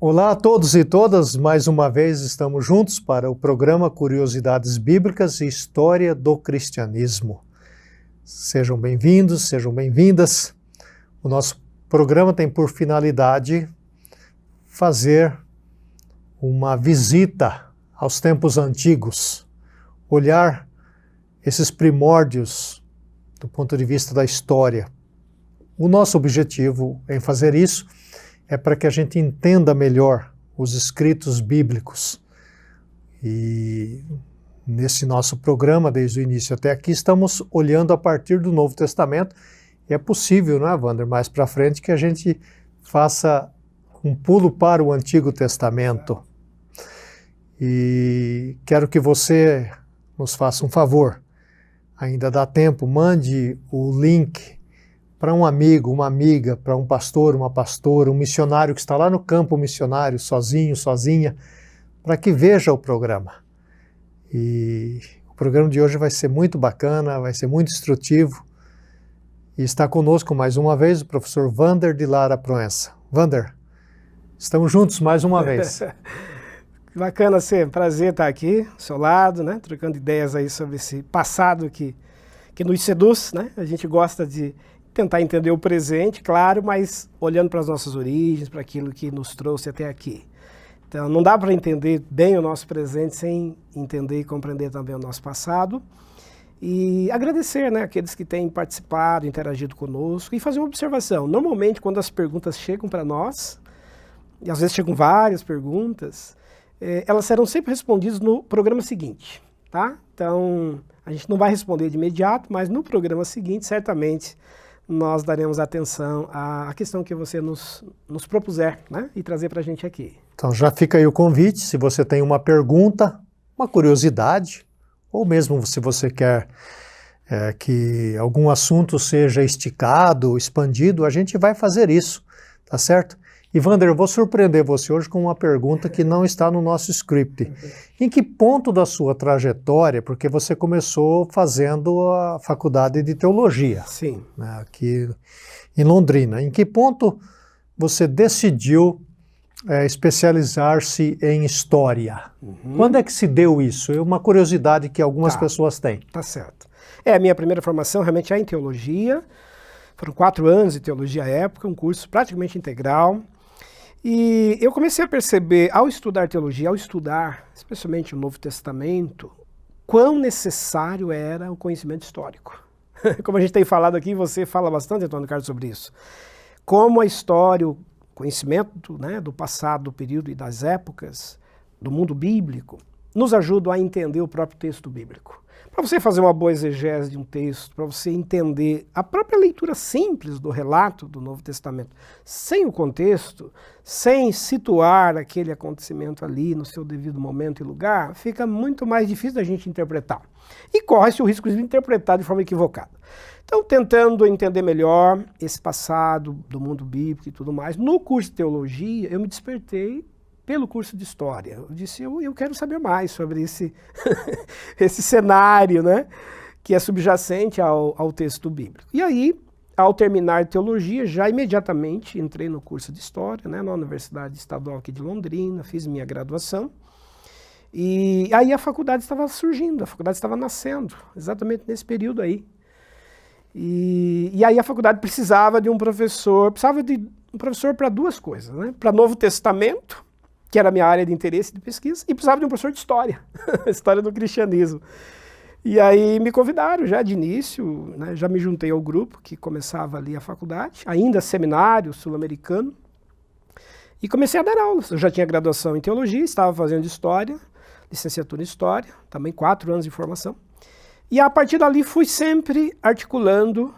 Olá a todos e todas, mais uma vez estamos juntos para o programa Curiosidades Bíblicas e História do Cristianismo. Sejam bem-vindos, sejam bem-vindas. O nosso programa tem por finalidade fazer uma visita aos tempos antigos, olhar esses primórdios do ponto de vista da história. O nosso objetivo em fazer isso é para que a gente entenda melhor os escritos bíblicos. E nesse nosso programa, desde o início até aqui, estamos olhando a partir do Novo Testamento. E é possível, não é, Wander, mais para frente, que a gente faça um pulo para o Antigo Testamento. E quero que você nos faça um favor. Ainda dá tempo, mande o link para um amigo, uma amiga, para um pastor, uma pastora, um missionário que está lá no campo missionário, sozinho, sozinha, para que veja o programa. E o programa de hoje vai ser muito bacana, vai ser muito instrutivo. E está conosco mais uma vez o professor Wander de Lara Proença. Wander, estamos juntos mais uma vez. Que bacana, ser prazer estar aqui, ao seu lado, né? Trocando ideias aí sobre esse passado que nos seduz, né? A gente gosta de tentar entender o presente, claro, mas olhando para as nossas origens, para aquilo que nos trouxe até aqui. Então, não dá para entender bem o nosso presente sem entender e compreender também o nosso passado. E agradecer, né, aqueles que têm participado, interagido conosco e fazer uma observação. Normalmente, quando as perguntas chegam para nós, e às vezes chegam várias perguntas, elas serão sempre respondidas no programa seguinte, tá? Então, a gente não vai responder de imediato, mas no programa seguinte, certamente, nós daremos atenção à questão que você nos propuser, né, e trazer para a gente aqui. Então já fica aí o convite, se você tem uma pergunta, uma curiosidade, ou mesmo se você quer que algum assunto seja esticado, expandido, a gente vai fazer isso, tá certo? E Wander, eu vou surpreender você hoje com uma pergunta que não está no nosso script. Em que ponto da sua trajetória, porque você começou fazendo a faculdade de teologia, sim, né, aqui em Londrina, em que ponto você decidiu especializar-se em história? Quando é que se deu isso? É uma curiosidade que algumas pessoas têm. Tá certo. A minha primeira formação realmente é em teologia. Foram 4 anos de teologia à época, um curso praticamente integral. E eu comecei a perceber, ao estudar teologia, ao estudar especialmente o Novo Testamento, quão necessário era o conhecimento histórico. Como a gente tem falado aqui, você fala bastante, Antônio Carlos, sobre isso. Como a história, o conhecimento, né, do passado, do período e das épocas, do mundo bíblico, nos ajudam a entender o próprio texto bíblico. Para você fazer uma boa exegese de um texto, para você entender a própria leitura simples do relato do Novo Testamento, sem o contexto, sem situar aquele acontecimento ali no seu devido momento e lugar, fica muito mais difícil da gente interpretar. E corre-se o risco de interpretar de forma equivocada. Então, tentando entender melhor esse passado do mundo bíblico e tudo mais, no curso de teologia, eu me despertei pelo curso de História. Eu disse, eu quero saber mais sobre esse, esse cenário, né, que é subjacente ao texto bíblico. E aí, ao terminar teologia, já imediatamente entrei no curso de História, né, na Universidade Estadual aqui de Londrina, fiz minha graduação. E aí a faculdade estava surgindo, a faculdade estava nascendo, exatamente nesse período aí. E aí a faculdade precisava de um professor para 2 coisas, né, para Novo Testamento, que era a minha área de interesse de pesquisa, e precisava de um professor de história, história do cristianismo. E aí me convidaram já de início, né, já me juntei ao grupo que começava ali a faculdade, ainda seminário sul-americano, e comecei a dar aulas. Eu já tinha graduação em teologia, estava fazendo história, licenciatura em história, também 4 anos de formação. E a partir dali fui sempre articulando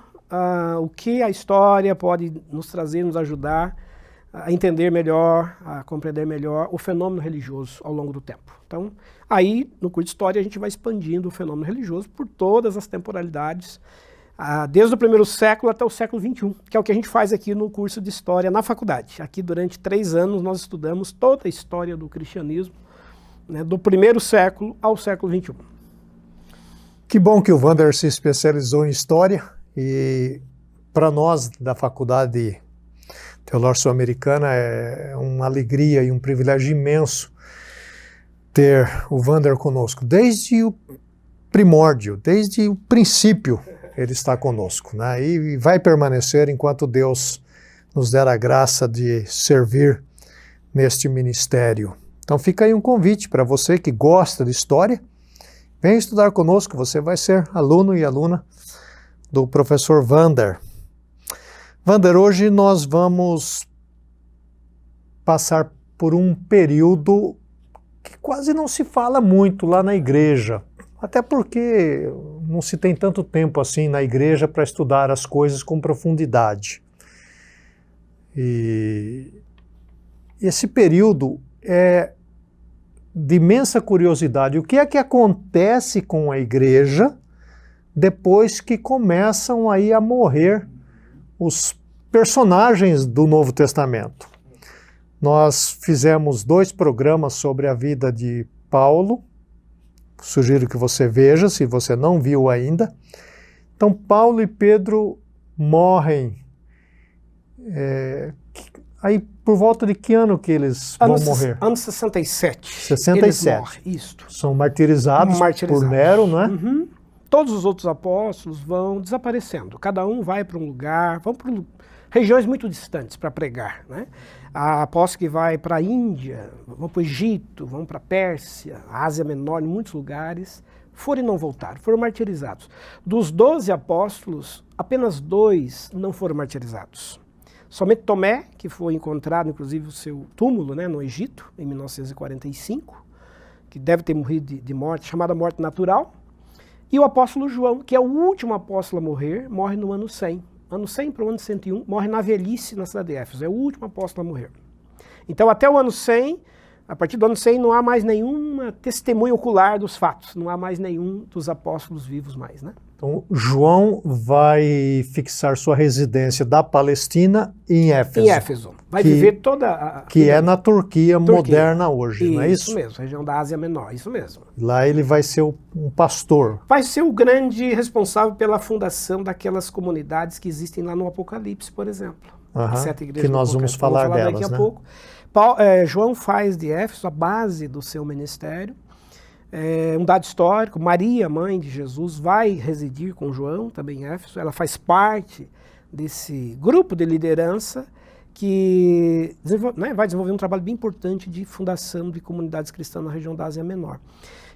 o que a história pode nos trazer, nos ajudar a entender melhor, a compreender melhor o fenômeno religioso ao longo do tempo. Então, aí, no curso de História, a gente vai expandindo o fenômeno religioso por todas as temporalidades, desde o primeiro século até o século XXI, que é o que a gente faz aqui no curso de História na faculdade. Aqui, durante 3 anos, nós estudamos toda a história do cristianismo, né, do primeiro século ao século XXI. Que bom que o Wander se especializou em História e para nós da Faculdade Teológica Sul-Americana é uma alegria e um privilégio imenso ter o Wander conosco. Desde o primórdio, desde o princípio, ele está conosco, né? E vai permanecer enquanto Deus nos der a graça de servir neste ministério. Então fica aí um convite para você que gosta de história, venha estudar conosco, você vai ser aluno e aluna do professor Wander. Wander, hoje nós vamos passar por um período que quase não se fala muito lá na igreja, até porque não se tem tanto tempo assim na igreja para estudar as coisas com profundidade. E esse período é de imensa curiosidade. O que é que acontece com a igreja depois que começam aí a morrer os personagens do Novo Testamento? Nós fizemos 2 programas sobre a vida de Paulo. Sugiro que você veja, se você não viu ainda. Então, Paulo e Pedro morrem. Aí, por volta de que ano que eles vão morrer? Ano 67. 67. Eles morrem, isto. São martirizados por Nero, não é? Uhum. Todos os outros apóstolos vão desaparecendo. Cada um vai para um lugar, vão para regiões muito distantes para pregar, né? A apóstolo que vai para a Índia, vão para o Egito, vão para a Pérsia, a Ásia Menor, em muitos lugares, foram e não voltaram, foram martirizados. Dos 12 apóstolos, apenas 2 não foram martirizados. Somente Tomé, que foi encontrado, inclusive, o seu túmulo, né, no Egito, em 1945, que deve ter morrido de morte, chamada morte natural, e o apóstolo João, que é o último apóstolo a morrer, morre no ano 100. Ano 100 para o ano 101, morre na velhice na cidade de Éfeso. É o último apóstolo a morrer. Então, até o ano 100, a partir do ano 100, não há mais nenhuma testemunha ocular dos fatos. Não há mais nenhum dos apóstolos vivos mais, né? Então, João vai fixar sua residência da Palestina em Éfeso. Em Éfeso. Vai viver toda a... Que é na Turquia moderna hoje, não é isso? Isso mesmo, região da Ásia Menor, isso mesmo. Lá ele vai ser um pastor. Vai ser o grande responsável pela fundação daquelas comunidades que existem lá no Apocalipse, por exemplo. As 7 igrejas que nós vamos falar delas, daqui a né? pouco. João faz de Éfeso a base do seu ministério. Um dado histórico, Maria, mãe de Jesus, vai residir com João, também em Éfeso. Ela faz parte desse grupo de liderança que vai desenvolver um trabalho bem importante de fundação de comunidades cristãs na região da Ásia Menor.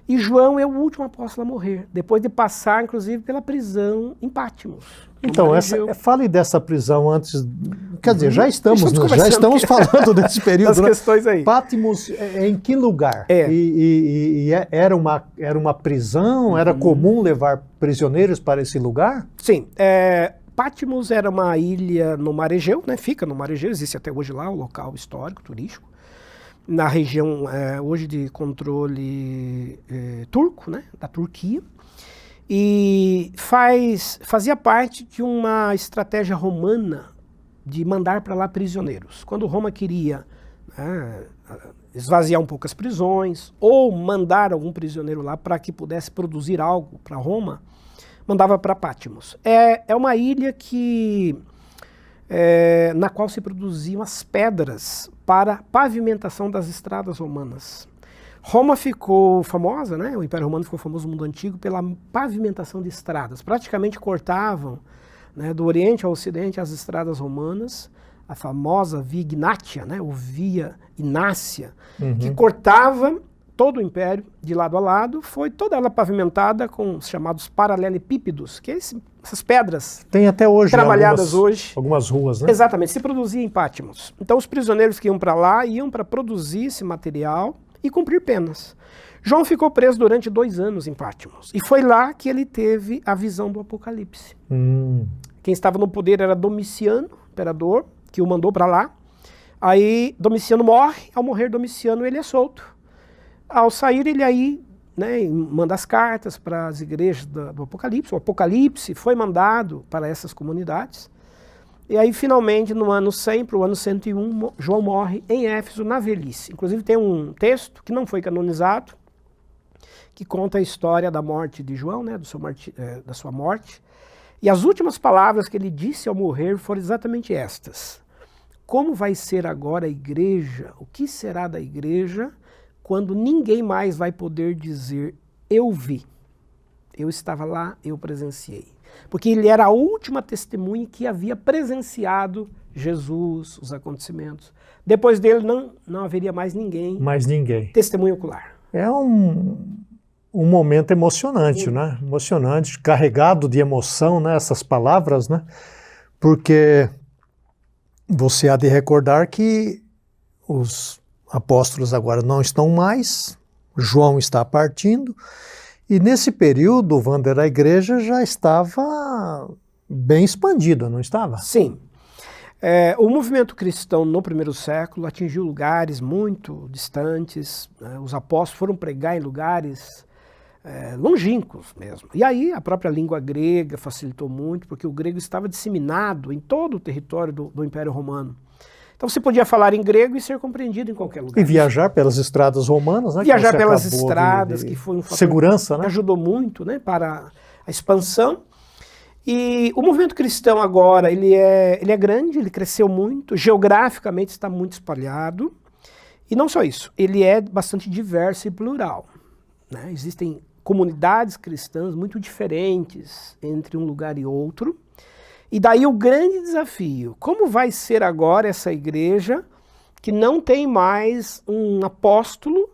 E João é o último apóstolo a morrer, depois de passar, inclusive, pela prisão em Patmos. Então, fale dessa prisão antes. Quer dizer, já estamos falando desse período. As questões aí. Patmos, em que lugar? Era uma prisão? Era comum levar prisioneiros para esse lugar? Sim. Patmos era uma ilha no Mar Egeu, né? Fica no Mar Egeu, existe até hoje lá, um local histórico, turístico, na região hoje de controle turco, né? Da Turquia. E fazia parte de uma estratégia romana de mandar para lá prisioneiros. Quando Roma queria esvaziar um pouco as prisões ou mandar algum prisioneiro lá para que pudesse produzir algo para Roma, mandava para Patmos. É uma ilha na qual se produziam as pedras para pavimentação das estradas romanas. Roma ficou famosa, né? O Império Romano ficou famoso no mundo antigo pela pavimentação de estradas. Praticamente cortavam, né, do Oriente ao Ocidente as estradas romanas, a famosa Via Ignatia, né, ou Via Inácia, que cortava todo o Império de lado a lado, foi toda ela pavimentada com os chamados paralelepípedos, que é essas pedras tem até hoje trabalhadas algumas ruas, né? Exatamente, se produzia em Patmos. Então os prisioneiros que iam para lá iam para produzir esse material e cumprir penas. João ficou preso durante 2 anos em Patmos. E foi lá que ele teve a visão do Apocalipse. Quem estava no poder era Domiciano, imperador, que o mandou para lá. Aí Domiciano morre. Ao morrer Domiciano, ele é solto. Ao sair, ele aí, né, manda as cartas para as igrejas do Apocalipse. O Apocalipse foi mandado para essas comunidades. E aí, finalmente, no ano 100 para o ano 101, João morre em Éfeso, na velhice. Inclusive, tem um texto que não foi canonizado, que conta a história da morte de João, né, da sua morte. E as últimas palavras que ele disse ao morrer foram exatamente estas. como vai ser agora a igreja, o que será da igreja, quando ninguém mais vai poder dizer, eu vi, eu estava lá, eu presenciei. Porque ele era a última testemunha que havia presenciado Jesus, os acontecimentos. Depois dele não haveria mais ninguém. Mais ninguém. Testemunha ocular. É um momento emocionante, né? Emocionante, carregado de emoção, né? Essas palavras, né? Porque você há de recordar que os apóstolos agora não estão mais, João está partindo, e nesse período, Wander, a igreja já estava bem expandida, não estava? Sim. O movimento cristão no primeiro século atingiu lugares muito distantes, né? Os apóstolos foram pregar em lugares longínquos mesmo. E aí a própria língua grega facilitou muito, porque o grego estava disseminado em todo o território do Império Romano. Então você podia falar em grego e ser compreendido em qualquer lugar. E viajar pelas estradas romanas, né? Viajar pelas estradas, que foi um fator segurança, né? Que ajudou muito, né, para a expansão. E o movimento cristão agora, ele é grande, ele cresceu muito, geograficamente está muito espalhado. E não só isso, ele é bastante diverso e plural, né? Existem comunidades cristãs muito diferentes entre um lugar e outro. E daí o grande desafio, como vai ser agora essa igreja que não tem mais um apóstolo,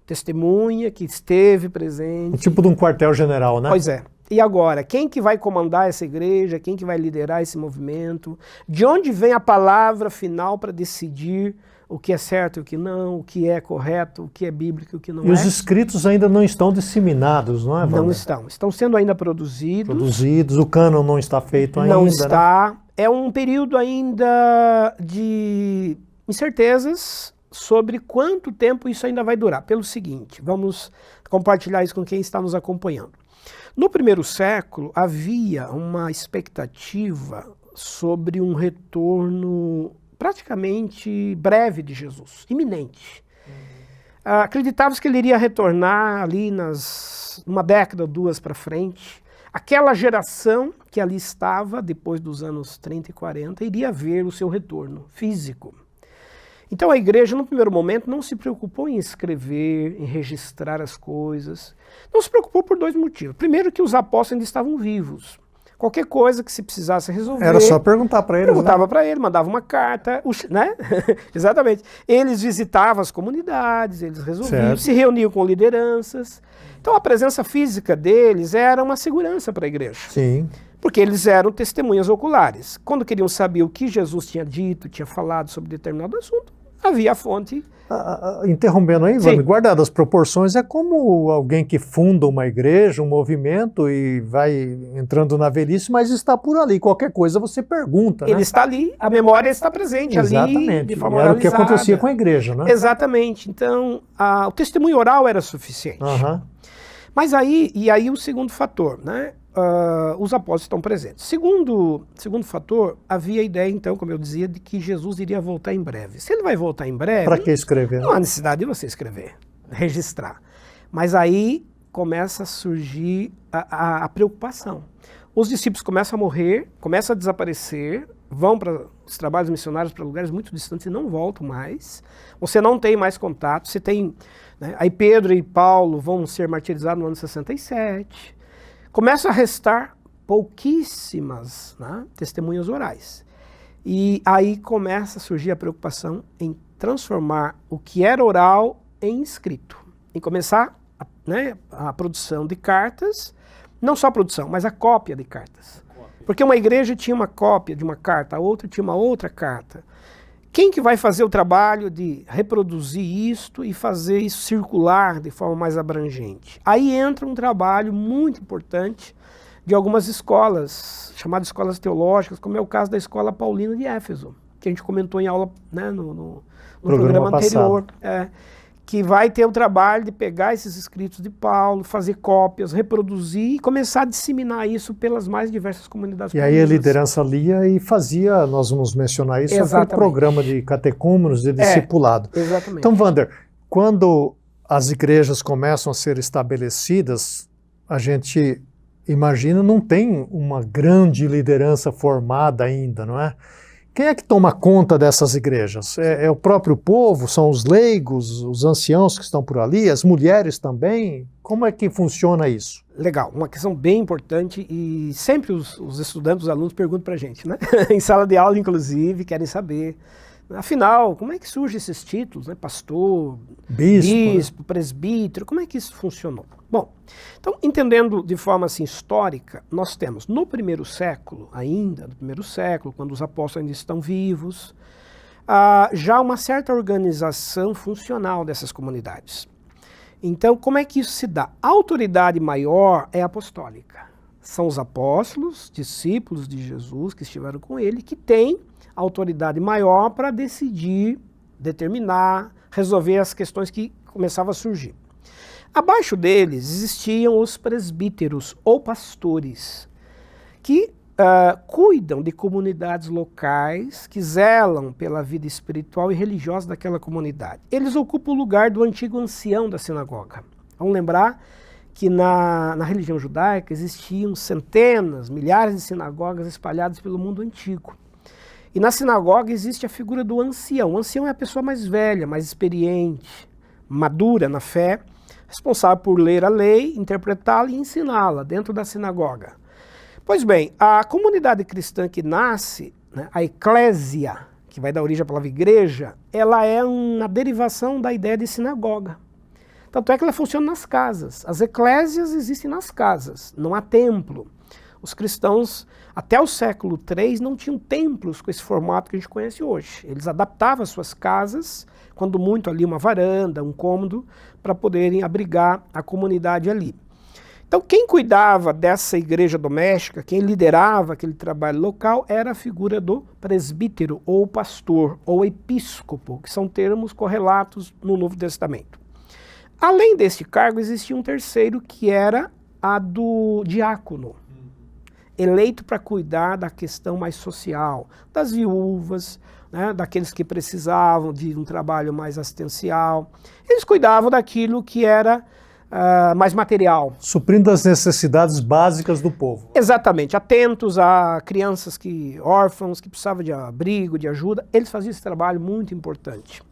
testemunha, que esteve presente. Um tipo de um quartel-general, né? Pois é. E agora, quem que vai comandar essa igreja, quem que vai liderar esse movimento? De onde vem a palavra final para decidir o que é certo e o que não, o que é correto, o que é bíblico e o que não é? E os escritos ainda não estão disseminados, não é, Wander? Não estão. Estão sendo ainda produzidos. O cânon não está feito ainda. Não está. Né? É um período ainda de incertezas sobre quanto tempo isso ainda vai durar. Pelo seguinte, vamos compartilhar isso com quem está nos acompanhando. No primeiro século, havia uma expectativa sobre um retorno praticamente breve de Jesus, iminente. Acreditava-se que ele iria retornar ali numa década ou duas para frente. Aquela geração que ali estava, depois dos anos 30 e 40, iria ver o seu retorno físico. Então a igreja, no primeiro momento, não se preocupou em escrever, em registrar as coisas. Não se preocupou por dois motivos. Primeiro, que os apóstolos ainda estavam vivos. Qualquer coisa que se precisasse resolver... Era só perguntar para ele. Perguntava para ele, mandava uma carta, né? Exatamente. Eles visitavam as comunidades, eles resolviam, se reuniam com lideranças. Então a presença física deles era uma segurança para a igreja. Sim. Porque eles eram testemunhas oculares. Quando queriam saber o que Jesus tinha dito, tinha falado sobre determinado assunto, havia a fonte. Interrompendo aí, Wander, guardado as proporções, é como alguém que funda uma igreja, um movimento e vai entrando na velhice, mas está por ali. Qualquer coisa você pergunta, né? Ele está ali, a memória está presente. Exatamente. Ali, de forma era oralizada. O que acontecia com a igreja, né? Exatamente. Então, o testemunho oral era suficiente. Mas aí o segundo fator, né? Os apóstolos estão presentes. Segundo fator, havia a ideia, então, como eu dizia, de que Jesus iria voltar em breve. Se ele vai voltar em breve... Para que escrever? Não há necessidade de você escrever, registrar. Mas aí começa a surgir a preocupação. Os discípulos começam a morrer, começam a desaparecer, vão para os trabalhos missionários para lugares muito distantes e não voltam mais. Você não tem mais contato. Você tem, né? Aí Pedro e Paulo vão ser martirizados no ano 67. Começa a restar pouquíssimas, né, testemunhas orais. E aí começa a surgir a preocupação em transformar o que era oral em escrito. Em começar a produção de cartas, não só a produção, mas a cópia de cartas. Porque uma igreja tinha uma cópia de uma carta, a outra tinha uma outra carta. Quem que vai fazer o trabalho de reproduzir isto e fazer isso circular de forma mais abrangente? Aí entra um trabalho muito importante de algumas escolas, chamadas escolas teológicas, como é o caso da Escola Paulina de Éfeso, que a gente comentou em aula, né, no programa anterior. Que vai ter o trabalho de pegar esses escritos de Paulo, fazer cópias, reproduzir e começar a disseminar isso pelas mais diversas comunidades. E aí a liderança lia e fazia, nós vamos mencionar isso, foi um programa de catecúmenos, de discipulado. Exatamente. Então, Wander, quando as igrejas começam a ser estabelecidas, a gente imagina, não tem uma grande liderança formada ainda, não é? Quem é que toma conta dessas igrejas? É o próprio povo? São os leigos, os anciãos que estão por ali? As mulheres também? Como é que funciona isso? Legal, uma questão bem importante e sempre os estudantes, os alunos perguntam pra gente, né? Em sala de aula, inclusive, querem saber. Afinal, como é que surgem esses títulos, né? Pastor, bispo, presbítero, como é que isso funcionou? Bom, então, entendendo de forma assim histórica, nós temos no primeiro século, ainda, no primeiro século, quando os apóstolos ainda estão vivos, já uma certa organização funcional dessas comunidades. Então, como é que isso se dá? A autoridade maior é apostólica. São os apóstolos, discípulos de Jesus que estiveram com ele, que têm autoridade maior para decidir, determinar, resolver as questões que começavam a surgir. Abaixo deles existiam os presbíteros ou pastores, que cuidam de comunidades locais, que zelam pela vida espiritual e religiosa daquela comunidade. Eles ocupam o lugar do antigo ancião da sinagoga. Vamos lembrar que na religião judaica existiam centenas, milhares de sinagogas espalhadas pelo mundo antigo. E na sinagoga existe a figura do ancião. O ancião é a pessoa mais velha, mais experiente, madura na fé, responsável por ler a lei, interpretá-la e ensiná-la dentro da sinagoga. Pois bem, a comunidade cristã que nasce, né, a eclésia, que vai dar origem à palavra igreja, ela é uma derivação da ideia de sinagoga. Tanto é que ela funciona nas casas. As eclésias existem nas casas, não há templo. Os cristãos, até o século III, não tinham templos com esse formato que a gente conhece hoje. Eles adaptavam as suas casas, quando muito ali uma varanda, um cômodo, para poderem abrigar a comunidade ali. Então, quem cuidava dessa igreja doméstica, quem liderava aquele trabalho local, era a figura do presbítero, ou pastor, ou episcopo, que são termos correlatos no Novo Testamento. Além desse cargo, existia um terceiro, que era a do diácono, eleito para cuidar da questão mais social, das viúvas, né, daqueles que precisavam de um trabalho mais assistencial. Eles cuidavam daquilo que era mais material. Suprindo as necessidades básicas do povo. Exatamente, atentos a crianças órfãos que precisavam de abrigo, de ajuda. Eles faziam esse trabalho muito importante.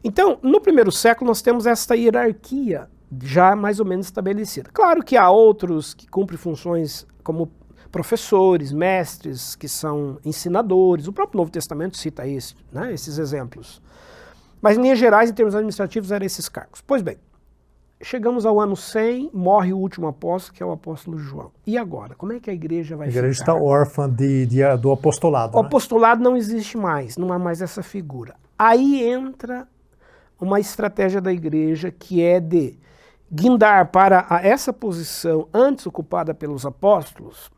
Então, no primeiro século, nós temos essa hierarquia já mais ou menos estabelecida. Claro que há outros que cumprem funções como professores, mestres, que são ensinadores. O próprio Novo Testamento cita isso, né, esses exemplos. Mas, em linhas gerais, em termos administrativos, eram esses cargos. Pois bem, chegamos ao ano 100, morre o último apóstolo, que é o apóstolo João. E agora? Como é que a igreja vai ficar? A igreja está órfã do apostolado. O apostolado não existe mais, não há mais essa figura. Aí entra uma estratégia da igreja que é de guindar para essa posição antes ocupada pelos apóstolos,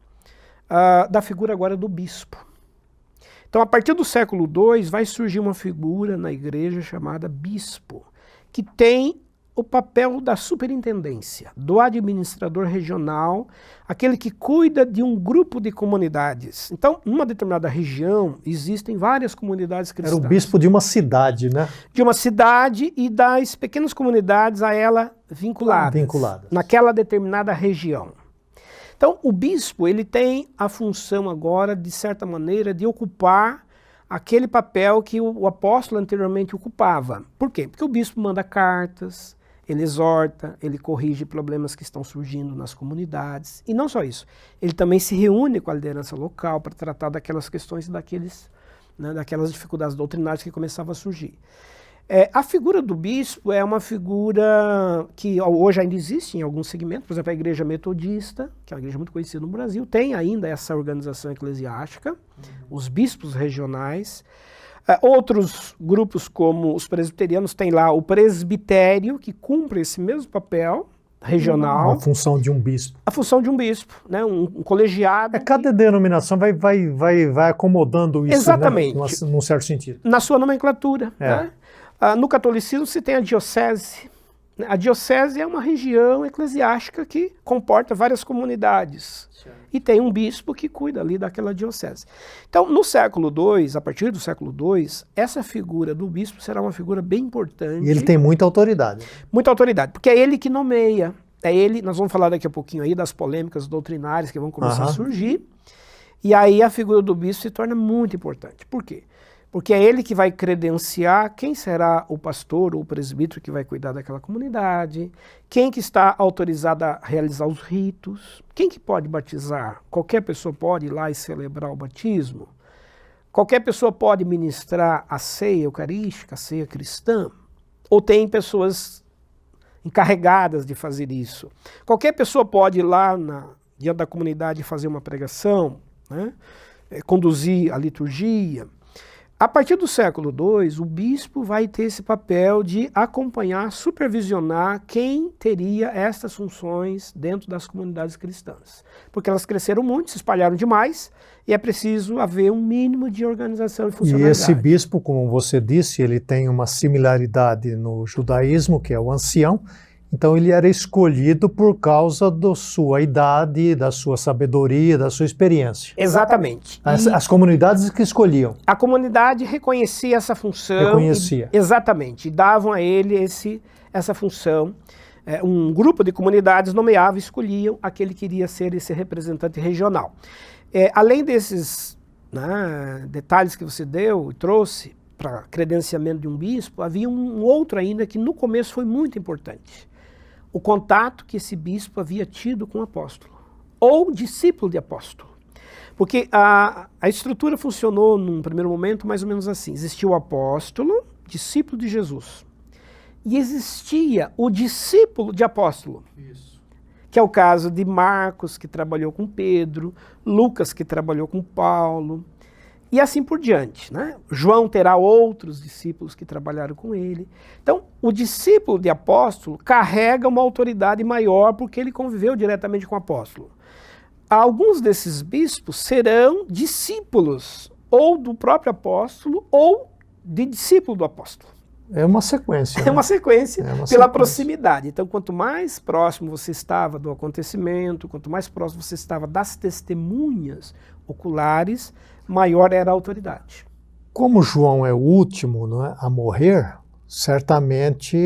da figura agora do bispo. Então, a partir do século II, vai surgir uma figura na igreja chamada bispo, que tem o papel da superintendência, do administrador regional, aquele que cuida de um grupo de comunidades. Então, numa determinada região, existem várias comunidades cristãs. Era o bispo de uma cidade, né? De uma cidade e das pequenas comunidades a ela vinculadas. Naquela determinada região. Então, o bispo, ele tem a função agora, de certa maneira, de ocupar aquele papel que o apóstolo anteriormente ocupava. Por quê? Porque o bispo manda cartas, ele exorta, ele corrige problemas que estão surgindo nas comunidades. E não só isso, ele também se reúne com a liderança local para tratar daquelas questões e daquelas dificuldades doutrinárias que começavam a surgir. A figura do bispo é uma figura que hoje ainda existe em alguns segmentos. Por exemplo, a igreja metodista, que é uma igreja muito conhecida no Brasil, tem ainda essa organização eclesiástica, os bispos regionais. Outros grupos, como os presbiterianos, têm lá o presbitério, que cumpre esse mesmo papel regional. A função de um bispo. A função de um bispo, né? Um colegiado. Cada denominação vai acomodando isso. Exatamente. Né? Num certo sentido. Na sua nomenclatura. Né? No catolicismo se tem a diocese. A diocese é uma região eclesiástica que comporta várias comunidades. Certo. E tem um bispo que cuida ali daquela diocese. Então, no século II, a partir do século II, essa figura do bispo será uma figura bem importante. E ele tem muita autoridade. Muita autoridade, porque é ele que nomeia. Nós vamos falar daqui a pouquinho aí das polêmicas doutrinárias que vão começar a surgir. E aí a figura do bispo se torna muito importante. Por quê? Porque é ele que vai credenciar quem será o pastor ou o presbítero que vai cuidar daquela comunidade, quem que está autorizado a realizar os ritos, quem que pode batizar. Qualquer pessoa pode ir lá e celebrar o batismo. Qualquer pessoa pode ministrar a ceia eucarística, a ceia cristã. Ou tem pessoas encarregadas de fazer isso. Qualquer pessoa pode ir lá diante da comunidade fazer uma pregação, né? Conduzir a liturgia. A partir do século II, o bispo vai ter esse papel de acompanhar, supervisionar quem teria estas funções dentro das comunidades cristãs. Porque elas cresceram muito, se espalharam demais, e é preciso haver um mínimo de organização e funcionalidade. E esse bispo, como você disse, ele tem uma similaridade no judaísmo, que é o ancião. Então ele era escolhido por causa da sua idade, da sua sabedoria, da sua experiência. Exatamente. As comunidades que escolhiam. A comunidade reconhecia essa função. Reconhecia. Exatamente. Davam a ele essa função. Um grupo de comunidades nomeava e escolhiam aquele que iria ser esse representante regional. Além desses, né, detalhes que você deu e trouxe para credenciamento de um bispo, havia um outro ainda que no começo foi muito importante. O contato que esse bispo havia tido com o apóstolo, ou discípulo de apóstolo. Porque a estrutura funcionou num primeiro momento mais ou menos assim. Existia o apóstolo, discípulo de Jesus. E existia o discípulo de apóstolo. Isso. Que é o caso de Marcos, que trabalhou com Pedro, Lucas, que trabalhou com Paulo, e assim por diante, né? João terá outros discípulos que trabalharam com ele. Então, o discípulo de apóstolo carrega uma autoridade maior porque ele conviveu diretamente com o apóstolo. Alguns desses bispos serão discípulos ou do próprio apóstolo ou de discípulo do apóstolo. É uma sequência. É uma sequência pela proximidade. Então, quanto mais próximo você estava do acontecimento, quanto mais próximo você estava das testemunhas oculares, maior era a autoridade. Como João é o último, não é, a morrer, certamente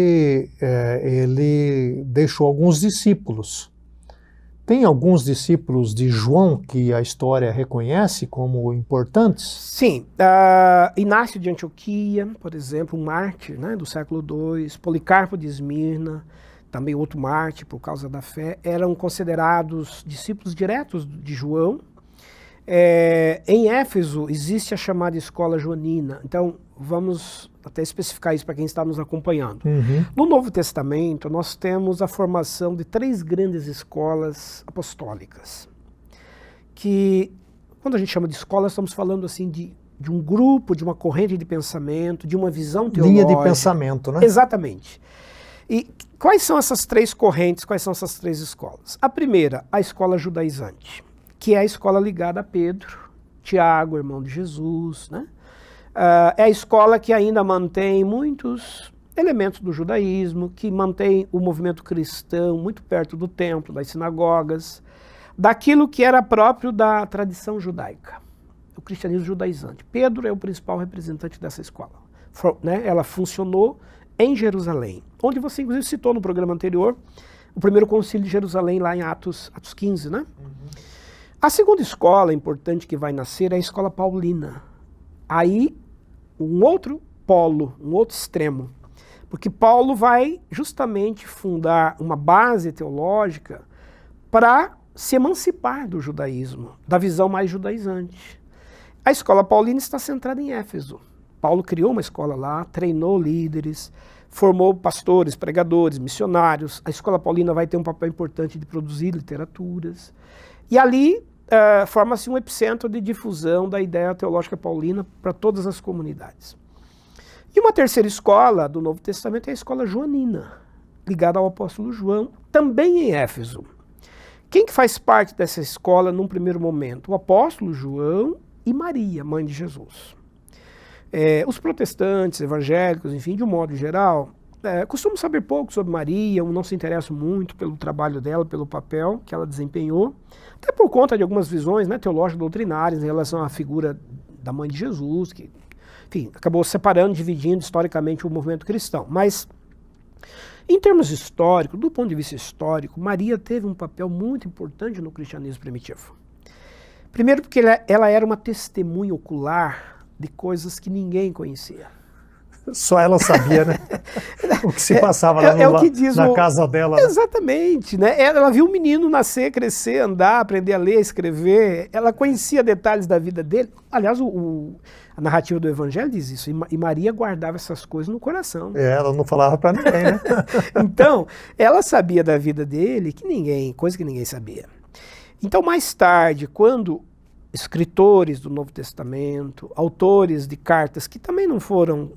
ele deixou alguns discípulos. Tem alguns discípulos de João que a história reconhece como importantes? Sim. Inácio de Antioquia, por exemplo, um mártir, né, do século II, Policarpo de Esmirna, também outro mártir por causa da fé, eram considerados discípulos diretos de João. Em Éfeso existe a chamada escola joanina, então vamos até especificar isso para quem está nos acompanhando. Uhum. No Novo Testamento nós temos a formação de 3 grandes escolas apostólicas, que quando a gente chama de escola estamos falando assim de um grupo, de uma corrente de pensamento, de uma visão teológica. Linha de pensamento, né? Exatamente. E quais são essas 3 correntes, quais são essas 3 escolas? A primeira, a escola judaizante, que é a escola ligada a Pedro, Tiago, irmão de Jesus, né? É a escola que ainda mantém muitos elementos do judaísmo, que mantém o movimento cristão muito perto do templo, das sinagogas, daquilo que era próprio da tradição judaica, o cristianismo judaizante. Pedro é o principal representante dessa escola. Ela funcionou em Jerusalém, onde você inclusive citou no programa anterior, o primeiro concílio de Jerusalém, lá em Atos 15, né? Uhum. A segunda escola importante que vai nascer é a escola paulina. Aí, um outro polo, um outro extremo. Porque Paulo vai justamente fundar uma base teológica para se emancipar do judaísmo, da visão mais judaizante. A escola paulina está centrada em Éfeso. Paulo criou uma escola lá, treinou líderes, formou pastores, pregadores, missionários. A escola paulina vai ter um papel importante de produzir literaturas. E ali forma-se um epicentro de difusão da ideia teológica paulina para todas as comunidades. E uma terceira escola do Novo Testamento é a escola joanina, ligada ao apóstolo João, também em Éfeso. Quem que faz parte dessa escola num primeiro momento? O apóstolo João e Maria, mãe de Jesus. Os protestantes, evangélicos, enfim, de um modo geral, costumam saber pouco sobre Maria, não se interessam muito pelo trabalho dela, pelo papel que ela desempenhou, até por conta de algumas visões, né, teológicas doutrinárias em relação à figura da mãe de Jesus, que, enfim, acabou separando, dividindo historicamente o movimento cristão. Mas, em termos históricos, do ponto de vista histórico, Maria teve um papel muito importante no cristianismo primitivo. Primeiro porque ela era uma testemunha ocular de coisas que ninguém conhecia. Só ela sabia, né? O que se passava lá na casa dela. Né? Exatamente, né? Ela viu o menino nascer, crescer, andar, aprender a ler, escrever. Ela conhecia detalhes da vida dele. Aliás, a narrativa do Evangelho diz isso. E Maria guardava essas coisas no coração. Ela não falava para ninguém, né? Então, ela sabia da vida dele coisa que ninguém sabia. Então, mais tarde, quando escritores do Novo Testamento, autores de cartas que também não foram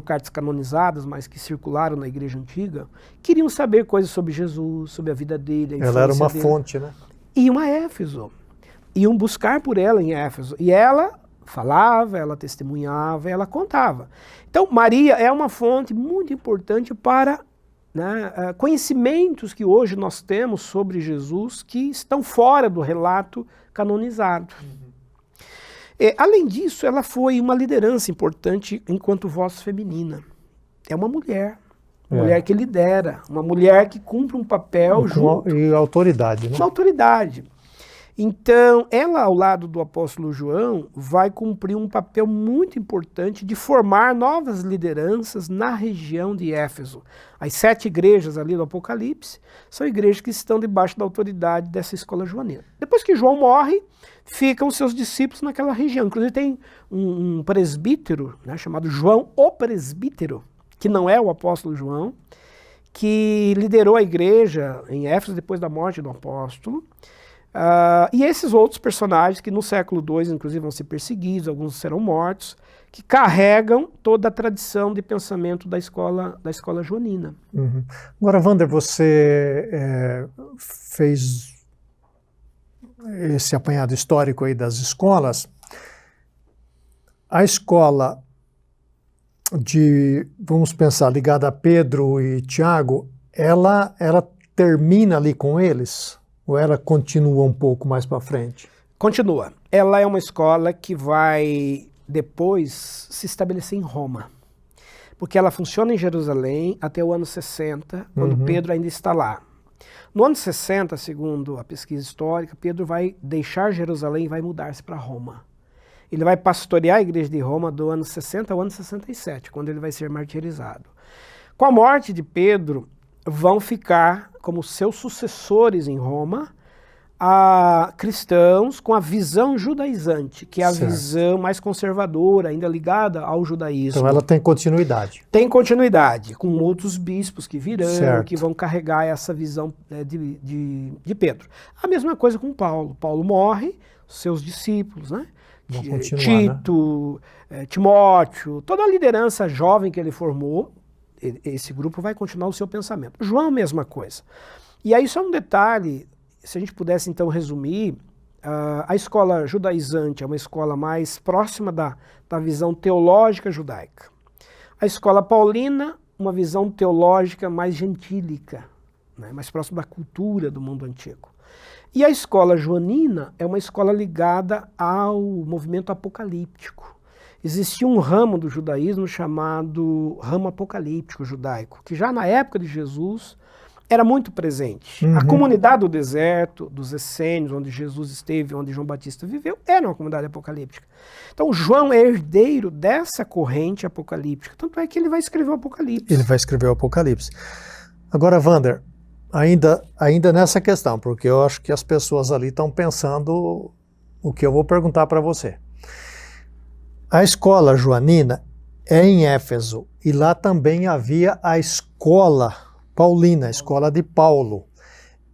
cartas canonizadas, mas que circularam na Igreja Antiga, queriam saber coisas sobre Jesus, sobre a vida dele, a infância Ela era uma dele. fonte, né? Iam a Éfeso, iam buscar por ela em Éfeso, e ela falava, ela testemunhava, ela contava. Então, Maria é uma fonte muito importante para conhecimentos que hoje nós temos sobre Jesus que estão fora do relato canonizado. Além disso, ela foi uma liderança importante enquanto voz feminina. É uma mulher que lidera, uma mulher que cumpre um papel e autoridade, né? Uma autoridade. Então, ela, ao lado do apóstolo João, vai cumprir um papel muito importante de formar novas lideranças na região de Éfeso. As 7 igrejas ali do Apocalipse são igrejas que estão debaixo da autoridade dessa escola joanina. Depois que João morre, ficam seus discípulos naquela região. Inclusive tem um presbítero, chamado João o Presbítero, que não é o apóstolo João, que liderou a igreja em Éfeso depois da morte do apóstolo. E esses outros personagens que no século II, inclusive, vão ser perseguidos, alguns serão mortos, que carregam toda a tradição de pensamento da escola joanina. Uhum. Agora, Wander, você fez esse apanhado histórico aí das escolas. A escola vamos pensar, ligada a Pedro e Tiago, ela termina ali com eles? Ou ela continua um pouco mais para frente? Continua. Ela é uma escola que vai depois se estabelecer em Roma. Porque ela funciona em Jerusalém até o ano 60, quando Pedro ainda está lá. No ano 60, segundo a pesquisa histórica, Pedro vai deixar Jerusalém e vai mudar-se para Roma. Ele vai pastorear a igreja de Roma do ano 60 ao ano 67, quando ele vai ser martirizado. Com a morte de Pedro, vão ficar como seus sucessores em Roma cristãos com a visão judaizante, que é a visão mais conservadora, ainda ligada ao judaísmo. Então ela tem continuidade. Tem continuidade, com outros bispos que virão, que vão carregar essa visão de Pedro. A mesma coisa com Paulo. Paulo morre, seus discípulos, Tito, Timóteo, toda a liderança jovem que ele formou, esse grupo vai continuar o seu pensamento. João, mesma coisa. E aí só um detalhe, se a gente pudesse então resumir, a escola judaizante é uma escola mais próxima da visão teológica judaica. A escola paulina, uma visão teológica mais gentílica, mais próxima da cultura do mundo antigo. E a escola joanina é uma escola ligada ao movimento apocalíptico. Existia um ramo do judaísmo chamado ramo apocalíptico judaico, que já na época de Jesus era muito presente. A comunidade do deserto, dos essênios, onde Jesus esteve, onde João Batista viveu, era uma comunidade apocalíptica. Então João é herdeiro dessa corrente apocalíptica, tanto é que ele vai escrever o Apocalipse. Ele vai escrever o Apocalipse. Agora, Wander, ainda nessa questão, porque eu acho que as pessoas ali estão pensando o que eu vou perguntar para você. A escola joanina é em Éfeso, e lá também havia a escola paulina, a escola de Paulo.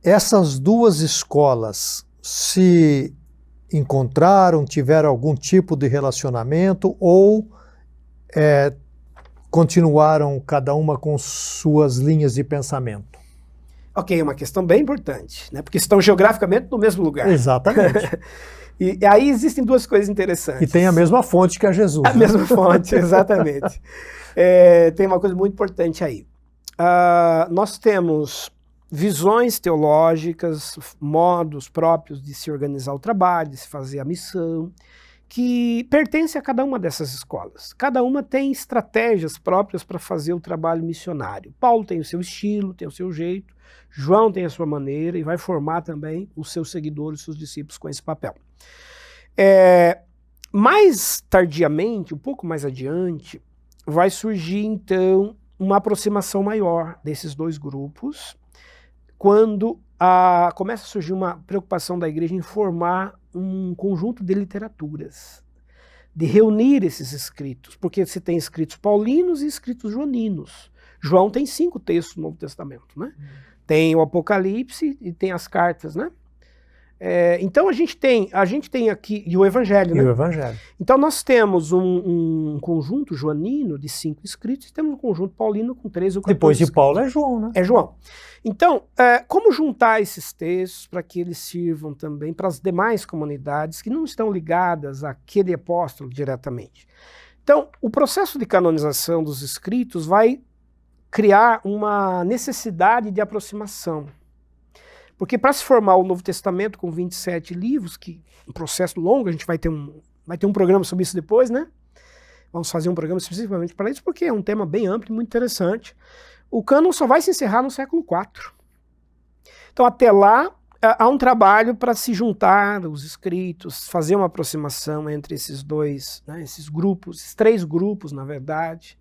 Essas duas escolas se encontraram, tiveram algum tipo de relacionamento ou continuaram cada uma com suas linhas de pensamento? Ok, é uma questão bem importante, porque estão geograficamente no mesmo lugar. Exatamente. E aí existem duas coisas interessantes. E tem a mesma fonte que a Jesus. A mesma fonte, exatamente. Tem uma coisa muito importante aí. Nós temos visões teológicas, modos próprios de se organizar o trabalho, de se fazer a missão, que pertence a cada uma dessas escolas. Cada uma tem estratégias próprias para fazer o trabalho missionário. Paulo tem o seu estilo, tem o seu jeito, João tem a sua maneira e vai formar também os seus seguidores, os seus discípulos com esse papel. Mais tardiamente, um pouco mais adiante, vai surgir então uma aproximação maior desses dois grupos, quando começa a surgir uma preocupação da igreja em formar um conjunto de literaturas, de reunir esses escritos, porque se tem escritos paulinos e escritos joaninos. João tem 5 textos no Novo Testamento, né? Tem o Apocalipse e tem as cartas, né? Então a gente tem aqui, e o Evangelho, né? E o Evangelho. Então nós temos um conjunto joanino de 5 escritos e temos um conjunto paulino com 13 ou 14 Depois de escritos. Paulo é João, né? É João. Então, como juntar esses textos para que eles sirvam também para as demais comunidades que não estão ligadas àquele apóstolo diretamente? Então, o processo de canonização dos escritos vai criar uma necessidade de aproximação. Porque para se formar o Novo Testamento com 27 livros, que é um processo longo, a gente vai ter um programa sobre isso depois, né? Vamos fazer um programa especificamente para isso, porque é um tema bem amplo e muito interessante. O cânon só vai se encerrar no século IV. Então, até lá, há um trabalho para se juntar os escritos, fazer uma aproximação entre esses dois, né, esses grupos, esses 3 grupos, na verdade.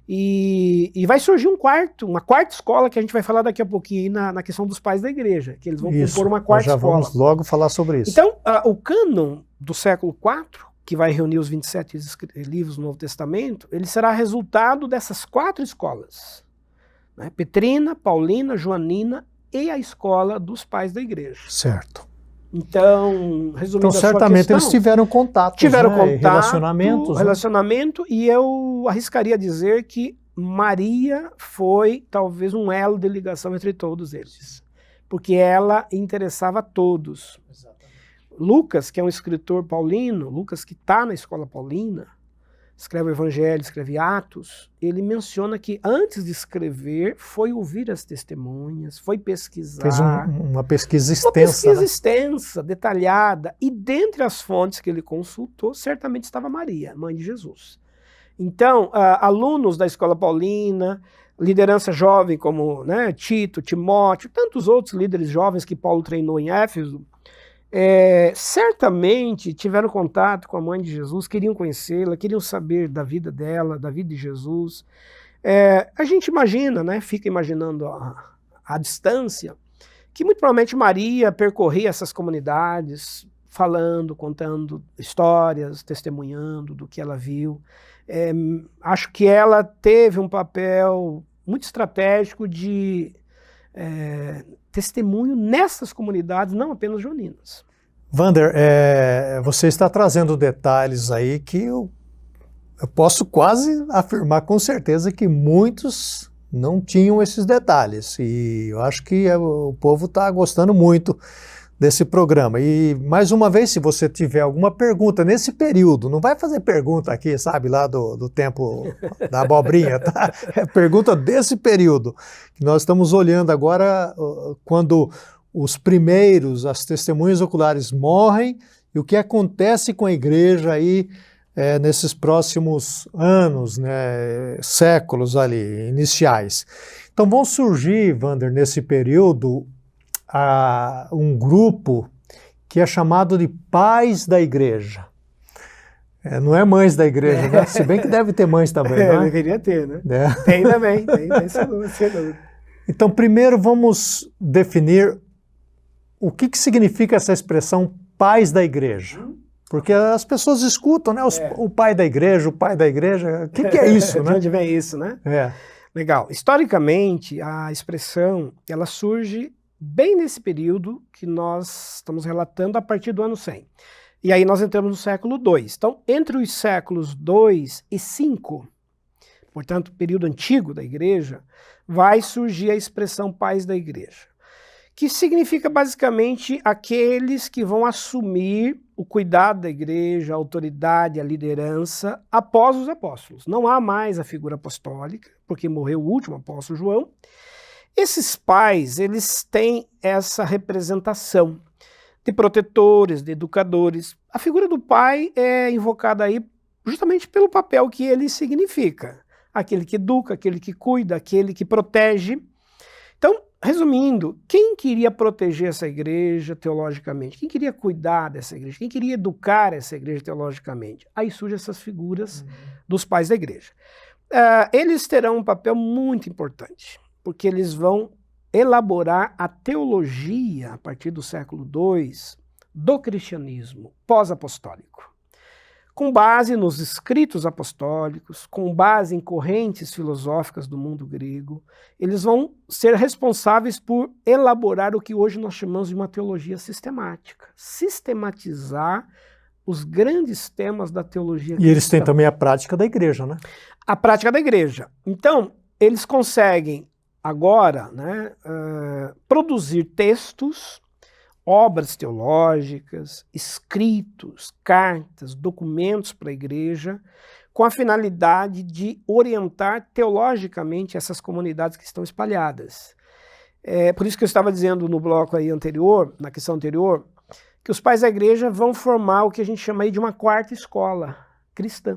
E vai surgir uma quarta escola, que a gente vai falar daqui a pouquinho na questão dos pais da igreja, que eles vão compor uma quarta escola. Nós já vamos logo falar sobre isso. Então, o cânon do século IV, que vai reunir os 27 livros do Novo Testamento, ele será resultado dessas 4 escolas, né? Petrina, Paulina, Joanina e a escola dos pais da igreja. Certo. Então, resumindo a sua certamente questão, eles tiveram contato, contato, relacionamentos, e eu arriscaria dizer que Maria foi talvez um elo de ligação entre todos eles, porque ela interessava a todos. Exatamente. Lucas, que é um escritor paulino, Lucas que está na escola paulina, escreve o Evangelho, escreve Atos, ele menciona que antes de escrever foi ouvir as testemunhas, foi pesquisar. Fez uma pesquisa extensa. Uma pesquisa né? extensa, detalhada, e dentre as fontes que ele consultou, certamente estava Maria, mãe de Jesus. Então, alunos da escola paulina, liderança jovem como, né, Tito, Timóteo, tantos outros líderes jovens que Paulo treinou em Éfeso, certamente tiveram contato com a mãe de Jesus, queriam conhecê-la, queriam saber da vida dela, da vida de Jesus. A gente imagina, né, fica imaginando a distância, que muito provavelmente Maria percorria essas comunidades, falando, contando histórias, testemunhando do que ela viu. Acho que ela teve um papel muito estratégico de testemunho nessas comunidades, não apenas joaninas. Wander, você está trazendo detalhes aí que eu posso quase afirmar com certeza que muitos não tinham esses detalhes, e eu acho que o povo está gostando muito desse programa. E mais uma vez, se você tiver alguma pergunta nesse período, não vai fazer pergunta aqui, sabe, lá do tempo da abobrinha, tá? É pergunta desse período, que nós estamos olhando agora quando os primeiros, as testemunhas oculares morrem, e o que acontece com a igreja aí nesses próximos anos, né, séculos ali, iniciais. Então vão surgir, Wander, nesse período, um grupo que é chamado de pais da igreja. Não é mães da igreja, né? Se bem que deve ter mães também, né? Deveria ter, né? Tem também, tem sem dúvida. Então, primeiro vamos definir o que significa essa expressão pais da igreja. Porque as pessoas escutam, né? O pai da igreja, o pai da igreja. O que é isso, né? De onde vem isso, né? Legal. Historicamente, a expressão, ela surge bem nesse período que nós estamos relatando a partir do ano 100. E aí nós entramos no século II. Então, entre os séculos II e V, portanto, período antigo da igreja, vai surgir a expressão pais da igreja, que significa basicamente aqueles que vão assumir o cuidado da igreja, a autoridade, a liderança após os apóstolos. Não há mais a figura apostólica, porque morreu o último apóstolo João. Esses pais, eles têm essa representação de protetores, de educadores, A figura do pai é invocada aí justamente pelo papel que ele significa. Aquele que educa, aquele que cuida, aquele que protege. Então, resumindo, quem queria proteger essa igreja teologicamente? Quem queria cuidar dessa igreja? Quem queria educar essa igreja teologicamente? Aí surgem essas figuras dos pais da igreja. Eles terão um papel muito importante, porque eles vão elaborar a teologia, a partir do século II, do cristianismo pós-apostólico. Com base nos escritos apostólicos, com base em correntes filosóficas do mundo grego, eles vão ser responsáveis por elaborar o que hoje nós chamamos de uma teologia sistemática. Sistematizar os grandes temas da teologia cristã. E eles têm também a prática da igreja, né? A prática da igreja. Então, eles conseguem agora, né, produzir textos, obras teológicas, escritos, cartas, documentos para a igreja, com a finalidade de orientar teologicamente essas comunidades que estão espalhadas. Por isso que eu estava dizendo no bloco aí anterior, na questão anterior, que os pais da igreja vão formar o que a gente chama aí de uma quarta escola cristã,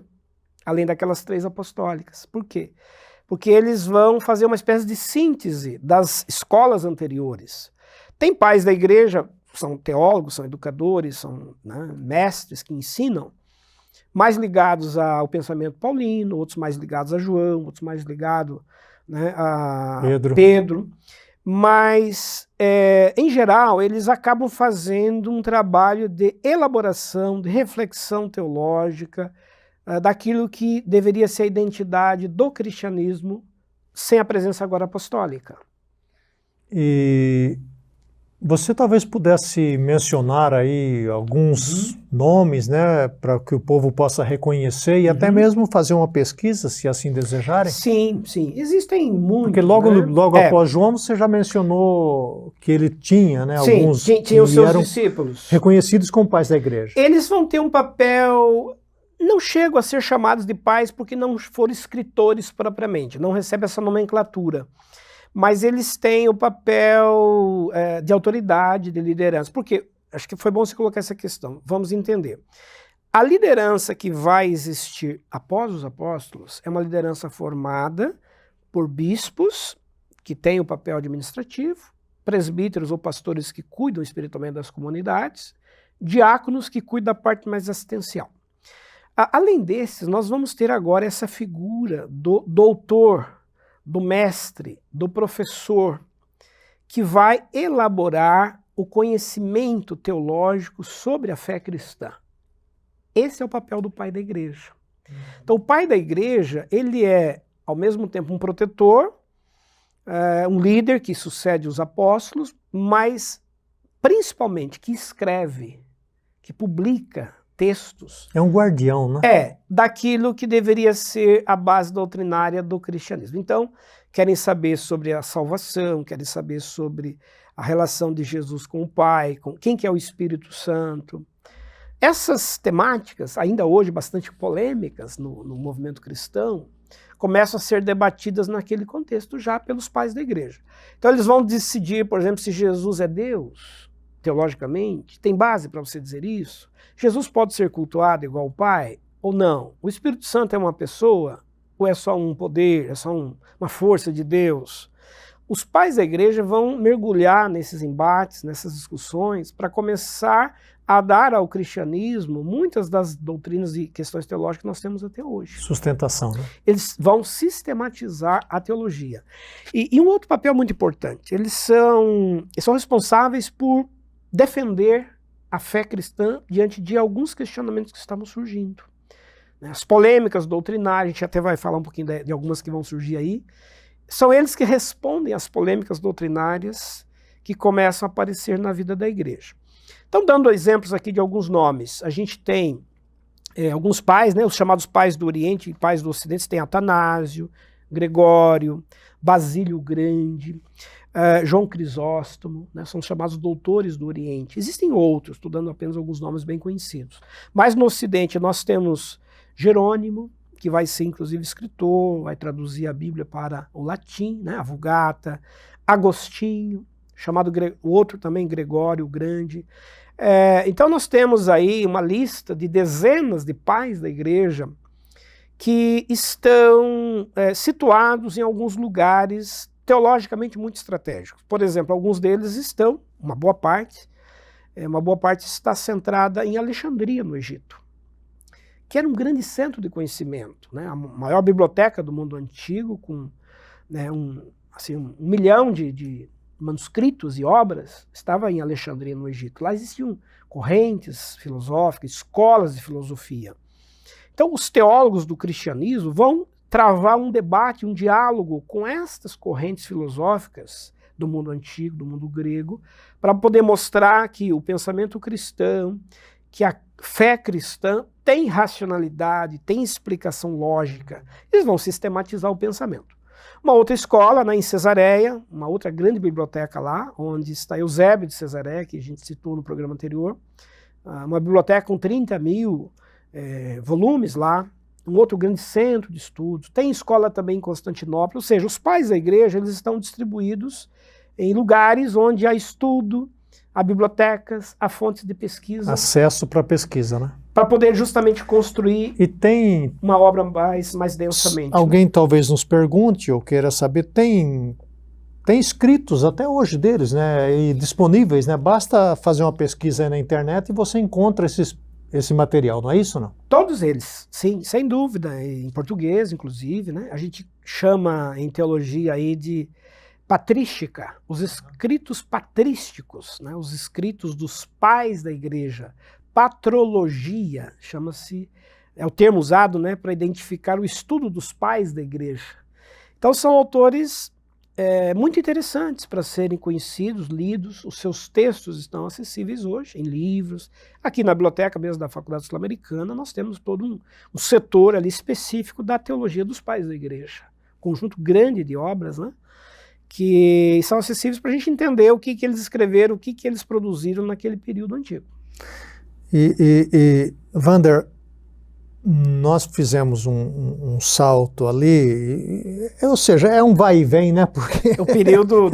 além daquelas 3 apostólicas. Por quê? Porque eles vão fazer uma espécie de síntese das escolas anteriores. Tem pais da igreja, são teólogos, são educadores, são, né, mestres que ensinam, mais ligados ao pensamento paulino, outros mais ligados a João, outros mais ligados, né, a Pedro. Mas, em geral, eles acabam fazendo um trabalho de elaboração, de reflexão teológica, daquilo que deveria ser a identidade do cristianismo sem a presença agora apostólica. E você talvez pudesse mencionar aí alguns nomes, né, para que o povo possa reconhecer e até mesmo fazer uma pesquisa, se assim desejarem? Sim, sim. Existem muitos. Porque logo, né? logo após João você já mencionou que ele tinha, né, sim, alguns tinha os seus eram discípulos. reconhecidos como pais da igreja. Eles vão ter um papel... Não chegam a ser chamados de pais porque não foram escritores propriamente, não recebem essa nomenclatura. Mas eles têm o papel de autoridade, de liderança. Porque, acho que foi bom você colocar essa questão, vamos entender. A liderança que vai existir após os apóstolos é uma liderança formada por bispos, que têm o papel administrativo, presbíteros ou pastores que cuidam espiritualmente das comunidades, diáconos que cuidam da parte mais assistencial. Além desses, nós vamos ter agora essa figura do doutor, do mestre, do professor, que vai elaborar o conhecimento teológico sobre a fé cristã. Esse é o papel do pai da igreja. Então, o pai da igreja, ele é, ao mesmo tempo, um protetor, um líder que sucede os apóstolos, mas, principalmente, que escreve, que publica textos. É um guardião, né? Daquilo que deveria ser a base doutrinária do cristianismo. Então, querem saber sobre a salvação, querem saber sobre a relação de Jesus com o Pai, com quem que é o Espírito Santo. Essas temáticas, ainda hoje bastante polêmicas no movimento cristão, começam a ser debatidas naquele contexto já pelos pais da igreja. Então eles vão decidir, por exemplo, se Jesus é Deus, teologicamente. Tem base para você dizer isso? Jesus pode ser cultuado igual o Pai ou não? O Espírito Santo é uma pessoa ou é só um poder, é só uma força de Deus? Os pais da igreja vão mergulhar nesses embates, nessas discussões, para começar a dar ao cristianismo muitas das doutrinas e questões teológicas que nós temos até hoje. Sustentação, né? Eles vão sistematizar a teologia. E um outro papel muito importante, eles são responsáveis por defender a fé cristã diante de alguns questionamentos que estavam surgindo. As polêmicas doutrinárias, a gente até vai falar um pouquinho de algumas que vão surgir aí, são eles que respondem às polêmicas doutrinárias que começam a aparecer na vida da igreja. Então, dando exemplos aqui de alguns nomes, a gente tem alguns pais, né, os chamados pais do Oriente e pais do Ocidente, tem Atanásio, Gregório, Basílio o Grande, João Crisóstomo, né, são chamados doutores do Oriente. Existem outros, estou dando apenas alguns nomes bem conhecidos. Mas no Ocidente nós temos Jerônimo, que vai ser inclusive escritor, vai traduzir a Bíblia para o latim, né, a Vulgata, Agostinho, chamado o outro também Gregório o Grande, Então nós temos aí uma lista de dezenas de pais da igreja que estão situados em alguns lugares teologicamente muito estratégicos. Por exemplo, alguns deles estão, uma boa parte está centrada em Alexandria, no Egito, que era um grande centro de conhecimento, né? A maior biblioteca do mundo antigo, com, né, um milhão de manuscritos e obras, estava em Alexandria, no Egito. Lá existiam correntes filosóficas, escolas de filosofia. Então, os teólogos do cristianismo vão travar um debate, um diálogo com estas correntes filosóficas do mundo antigo, do mundo grego, para poder mostrar que o pensamento cristão, que a fé cristã tem racionalidade, tem explicação lógica. Eles vão sistematizar o pensamento. Uma outra escola, né, em Cesareia, uma outra grande biblioteca lá, onde está Eusébio de Cesareia, que a gente citou no programa anterior, uma biblioteca com 30.000 volumes lá, um outro grande centro de estudos. Tem escola também em Constantinopla, ou seja, os pais da igreja eles estão distribuídos em lugares onde há estudo, há bibliotecas, há fontes de pesquisa. Acesso para pesquisa, né? Para poder justamente construir uma obra mais densamente. Alguém talvez nos pergunte ou queira saber, tem escritos até hoje deles, né? E disponíveis, né? Basta fazer uma pesquisa aí na internet e você encontra esse material, não é isso, não? Todos eles, sim, sem dúvida, em português, inclusive, né? A gente chama em teologia aí de patrística, os escritos patrísticos, né? Os escritos dos pais da igreja. Patrologia, chama-se, é o termo usado, né, para identificar o estudo dos pais da igreja. Então são autores muito interessantes para serem conhecidos, lidos. Os seus textos estão acessíveis hoje em livros. Aqui na biblioteca mesmo da Faculdade Sul-Americana nós temos todo um setor ali específico da teologia dos pais da igreja. Um conjunto grande de obras, né, que são acessíveis para a gente entender o que eles escreveram, o que eles produziram naquele período antigo. Wander, nós fizemos um salto ali, ou seja, é um vai e vem, né? Porque é um período,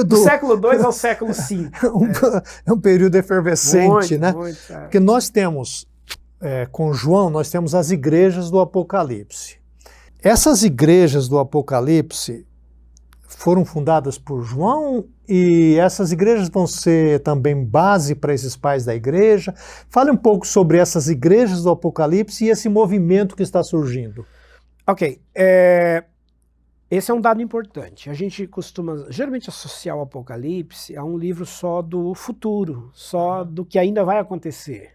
do século II ao século V. É um período efervescente, né? Muito, Porque nós temos, com João, nós temos as igrejas do Apocalipse. Essas igrejas do Apocalipse foram fundadas por João e essas igrejas vão ser também base para esses pais da igreja. Fale um pouco sobre essas igrejas do Apocalipse e esse movimento que está surgindo. Ok, esse é um dado importante. A gente costuma geralmente associar o Apocalipse a um livro só do futuro, só do que ainda vai acontecer.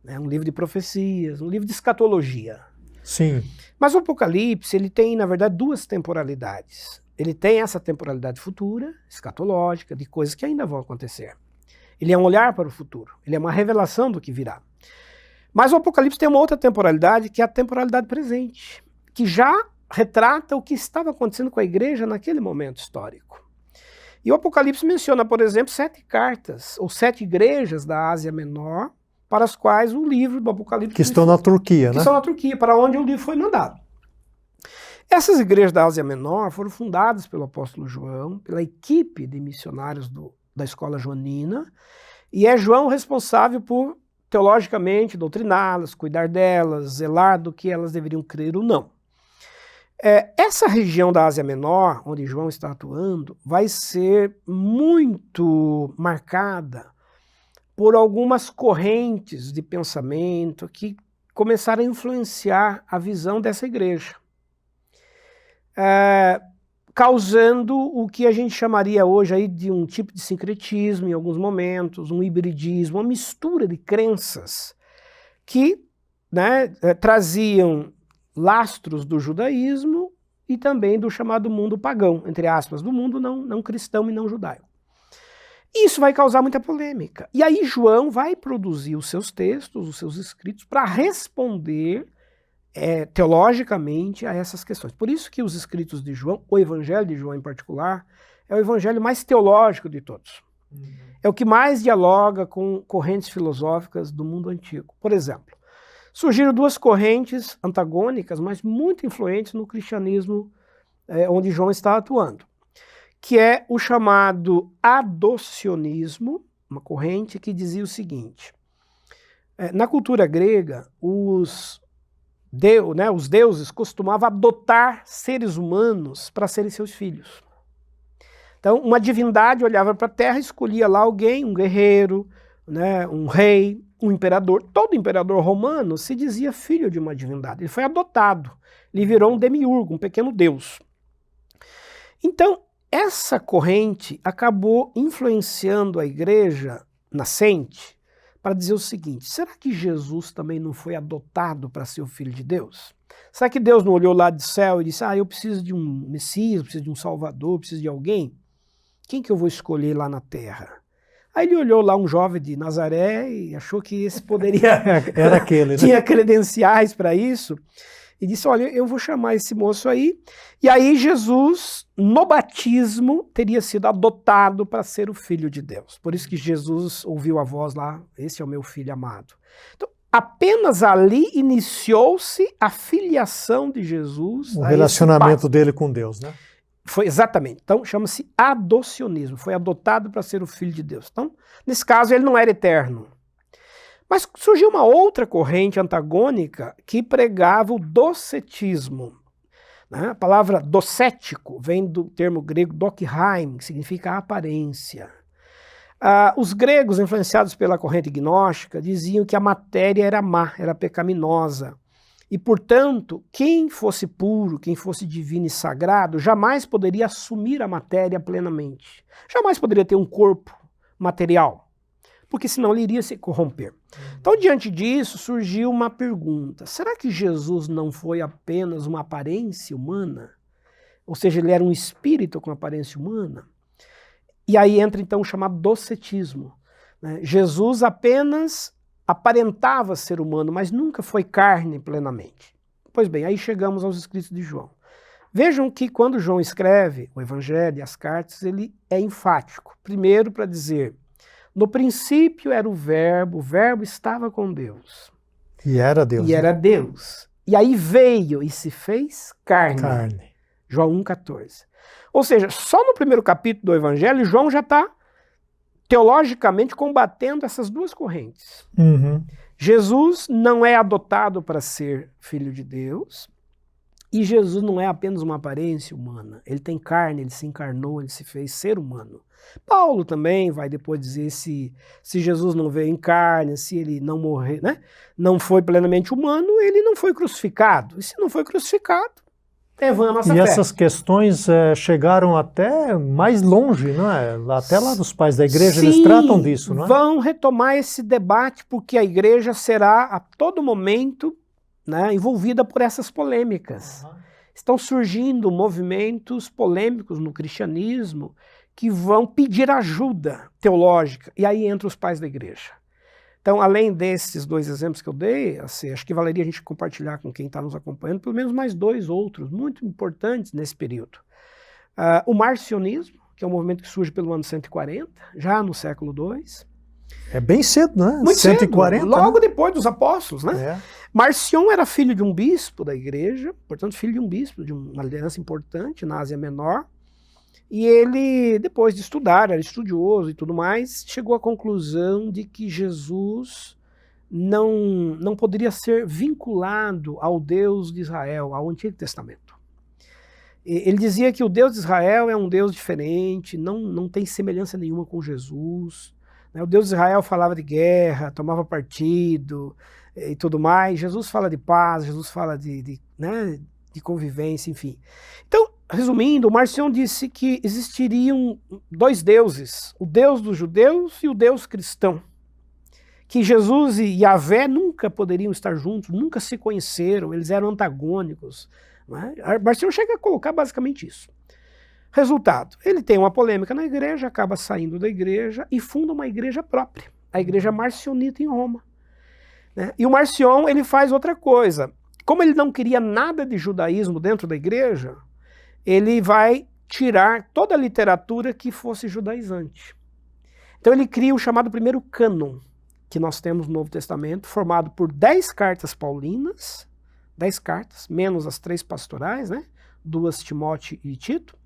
Um livro de profecias, um livro de escatologia. Sim. Mas o Apocalipse ele tem, na verdade, duas temporalidades. Ele tem essa temporalidade futura, escatológica, de coisas que ainda vão acontecer. Ele é um olhar para o futuro, ele é uma revelação do que virá. Mas o Apocalipse tem uma outra temporalidade, que é a temporalidade presente, que já retrata o que estava acontecendo com a igreja naquele momento histórico. E o Apocalipse menciona, por exemplo, 7 cartas, ou 7 igrejas da Ásia Menor, para as quais o livro do Apocalipse... Que estão na Turquia, né? Que estão na Turquia, para onde o livro foi mandado. Essas igrejas da Ásia Menor foram fundadas pelo apóstolo João, pela equipe de missionários da escola joanina, e é João responsável por, teologicamente, doutriná-las, cuidar delas, zelar do que elas deveriam crer ou não. Essa região da Ásia Menor, onde João está atuando, vai ser muito marcada por algumas correntes de pensamento que começaram a influenciar a visão dessa igreja. Causando o que a gente chamaria hoje aí de um tipo de sincretismo em alguns momentos, um hibridismo, uma mistura de crenças que, né, traziam lastros do judaísmo e também do chamado mundo pagão, entre aspas, do mundo não cristão e não judaico. Isso vai causar muita polêmica. E aí João vai produzir os seus textos, os seus escritos, para responder teologicamente a essas questões. Por isso que os escritos de João, o Evangelho de João em particular, é o evangelho mais teológico de todos. É o que mais dialoga com correntes filosóficas do mundo antigo. Por exemplo, surgiram 2 correntes antagônicas, mas muito influentes no cristianismo onde João está atuando, que é o chamado adocionismo uma corrente que dizia o seguinte: na cultura grega, os deuses costumavam adotar seres humanos para serem seus filhos. Então, uma divindade olhava para a terra, escolhia lá alguém, um guerreiro, né, um rei, um imperador. Todo imperador romano se dizia filho de uma divindade. Ele foi adotado, ele virou um demiurgo, um pequeno deus. Então, essa corrente acabou influenciando a igreja nascente para dizer o seguinte: será que Jesus também não foi adotado para ser o filho de Deus? Será que Deus não olhou lá do céu e disse: eu preciso de um Messias, preciso de um Salvador, preciso de alguém? Quem que eu vou escolher lá na terra? Aí ele olhou lá um jovem de Nazaré e achou que esse poderia... Era aquele, né? Tinha credenciais para isso. E disse: olha, eu vou chamar esse moço aí. E aí Jesus, no batismo, teria sido adotado para ser o Filho de Deus. Por isso que Jesus ouviu a voz lá: esse é o meu filho amado. Então, apenas ali iniciou-se a filiação de Jesus. O relacionamento dele com Deus, né? Foi exatamente. Então, chama-se adocionismo. Foi adotado para ser o Filho de Deus. Então, nesse caso, ele não era eterno. Mas surgiu uma outra corrente antagônica que pregava o docetismo. Né? A palavra docético vem do termo grego dokheim, que significa aparência. Os gregos, influenciados pela corrente gnóstica, diziam que a matéria era má, era pecaminosa. E, portanto, quem fosse puro, quem fosse divino e sagrado, jamais poderia assumir a matéria plenamente. Jamais poderia ter um corpo material, porque senão ele iria se corromper. Então, diante disso, surgiu uma pergunta: será que Jesus não foi apenas uma aparência humana? Ou seja, ele era um espírito com aparência humana? E aí entra, então, o chamado docetismo. Né? Jesus apenas aparentava ser humano, mas nunca foi carne plenamente. Pois bem, aí chegamos aos escritos de João. Vejam que quando João escreve o Evangelho e as cartas, ele é enfático. Primeiro, para dizer: no princípio era o verbo estava com Deus. E era Deus. E era Deus. E aí veio e se fez carne. João 1,14. Ou seja, só no primeiro capítulo do Evangelho, João já está teologicamente combatendo essas duas correntes. Uhum. Jesus não é adotado para ser filho de Deus, e Jesus não é apenas uma aparência humana. Ele tem carne, ele se encarnou, ele se fez ser humano. Paulo também vai depois dizer se Jesus não veio em carne, se ele não morreu, né? Não foi plenamente humano, ele não foi crucificado. E se não foi crucificado, é vã a nossa fé. E essas questões chegaram até mais longe, não é? Até lá dos pais da igreja. Sim, eles tratam disso, não é? Vão retomar esse debate, porque a igreja será a todo momento, né, envolvida por essas polêmicas. Uhum. Estão surgindo movimentos polêmicos no cristianismo que vão pedir ajuda teológica, e aí entram os pais da igreja. Então, além desses dois exemplos que eu dei, assim, acho que valeria a gente compartilhar com quem está nos acompanhando pelo menos mais dois outros muito importantes nesse período. O marcionismo, que é um movimento que surge pelo ano 140, já no século II. É bem cedo, né? Muito 140, cedo, logo né? depois dos apóstolos, né? É. Marcion era filho de um bispo da igreja, portanto filho de um bispo, de uma liderança importante na Ásia Menor, e ele, depois de estudar, era estudioso e tudo mais, chegou à conclusão de que Jesus não poderia ser vinculado ao Deus de Israel, ao Antigo Testamento. Ele dizia que o Deus de Israel é um Deus diferente, não tem semelhança nenhuma com Jesus. O Deus de Israel falava de guerra, tomava partido e tudo mais. Jesus fala de paz, Jesus fala de convivência, enfim. Então, resumindo, o Marcion disse que existiriam dois deuses, o Deus dos judeus e o Deus cristão. Que Jesus e Yahvé nunca poderiam estar juntos, nunca se conheceram, eles eram antagônicos. Né? Marcion chega a colocar basicamente isso. Resultado, ele tem uma polêmica na igreja, acaba saindo da igreja e funda uma igreja própria, a igreja marcionita em Roma. Né? E o Marcion, ele faz outra coisa. Como ele não queria nada de judaísmo dentro da igreja, ele vai tirar toda a literatura que fosse judaizante. Então ele cria o chamado primeiro cânon, que nós temos no Novo Testamento, formado por 10 cartas paulinas, 10 cartas, menos as 3 pastorais, né? 2 Timóteo e Tito,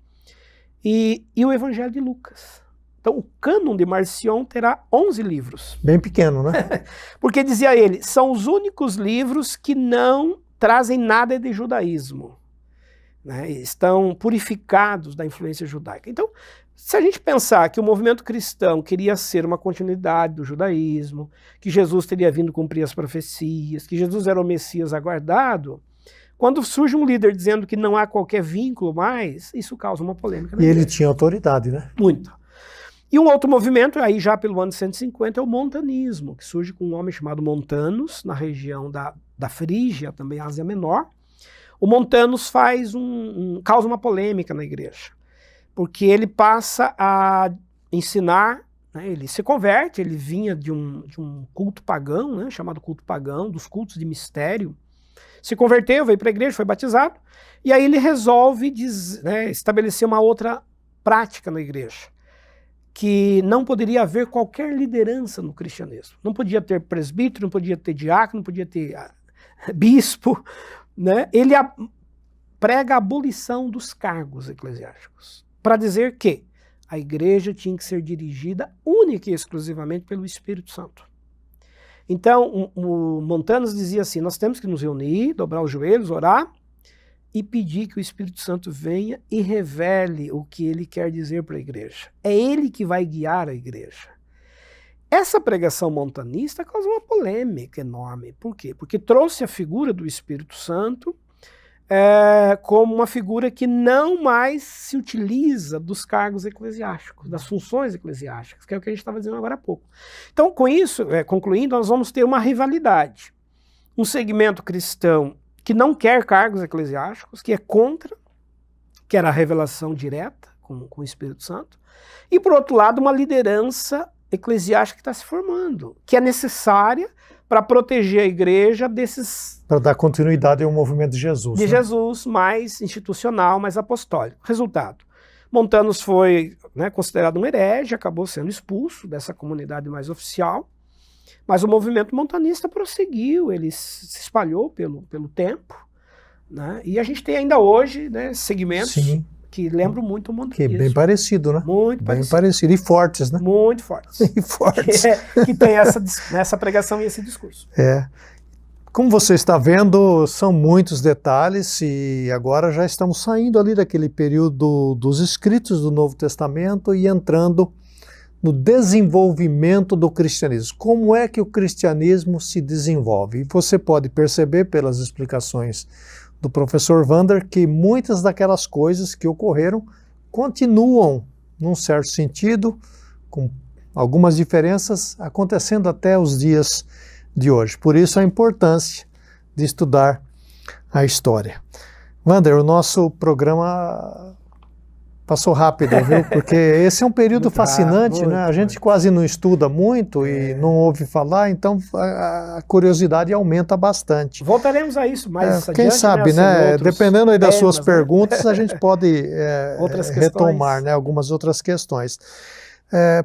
e o Evangelho de Lucas, Então, o cânon de Marcion terá 11 livros. Bem pequeno, né? Porque, dizia ele, são os únicos livros que não trazem nada de judaísmo, né? Estão purificados da influência judaica. Então, se a gente pensar que o movimento cristão queria ser uma continuidade do judaísmo, que Jesus teria vindo cumprir as profecias, que Jesus era o Messias aguardado, quando surge um líder dizendo que não há qualquer vínculo mais, isso causa uma polêmica. E ele tinha autoridade, né? Muito. E um outro movimento, aí já pelo ano 150, é o montanismo, que surge com um homem chamado Montanus, na região da Frígia, também Ásia Menor. O Montanus causa uma polêmica na igreja, porque ele passa a ensinar, né, ele se converte, ele vinha de um culto pagão, né, chamado culto pagão, dos cultos de mistério, se converteu, veio para a igreja, foi batizado, e aí ele resolve estabelecer uma outra prática na igreja, que não poderia haver qualquer liderança no cristianismo. Não podia ter presbítero, não podia ter diácono, não podia ter bispo, né? Ele prega a abolição dos cargos eclesiásticos, para dizer que a igreja tinha que ser dirigida única e exclusivamente pelo Espírito Santo. Então, o Montanus dizia assim, nós temos que nos reunir, dobrar os joelhos, orar e pedir que o Espírito Santo venha e revele o que ele quer dizer para a igreja. É ele que vai guiar a igreja. Essa pregação montanista causa uma polêmica enorme. Por quê? Porque trouxe a figura do Espírito Santo como uma figura que não mais se utiliza dos cargos eclesiásticos, das funções eclesiásticas, que é o que a gente estava dizendo agora há pouco. Então, com isso, concluindo, nós vamos ter uma rivalidade. Um segmento cristão que não quer cargos eclesiásticos, que é contra, que era a revelação direta com o Espírito Santo, e, por outro lado, uma liderança eclesiástica que está se formando, que é necessária para proteger a igreja desses... Para dar continuidade ao movimento de Jesus. De Jesus, mais institucional, mais apostólico. Resultado, Montanus foi considerado um herege, acabou sendo expulso dessa comunidade mais oficial, mas o movimento montanista prosseguiu, ele se espalhou pelo tempo, né? E a gente tem ainda hoje segmentos que lembram muito o montanismo. Que é bem parecido, né? Muito bem parecido. E fortes, né? Muito fortes. E fortes. Que tem essa pregação e esse discurso. Como você está vendo, são muitos detalhes e agora já estamos saindo ali daquele período dos escritos do Novo Testamento e entrando no desenvolvimento do cristianismo. Como é que o cristianismo se desenvolve? E você pode perceber pelas explicações do professor Wander que muitas daquelas coisas que ocorreram continuam, num certo sentido, com algumas diferenças, acontecendo até os dias de hoje. Por isso a importância de estudar a história. Wander, o nosso programa passou rápido, viu? Porque esse é um período fascinante, né? A gente quase não estuda muito e não ouve falar, então a curiosidade aumenta bastante. Voltaremos a isso mais adiante. Quem sabe, né? Dependendo aí das suas perguntas, a gente pode retomar algumas outras questões.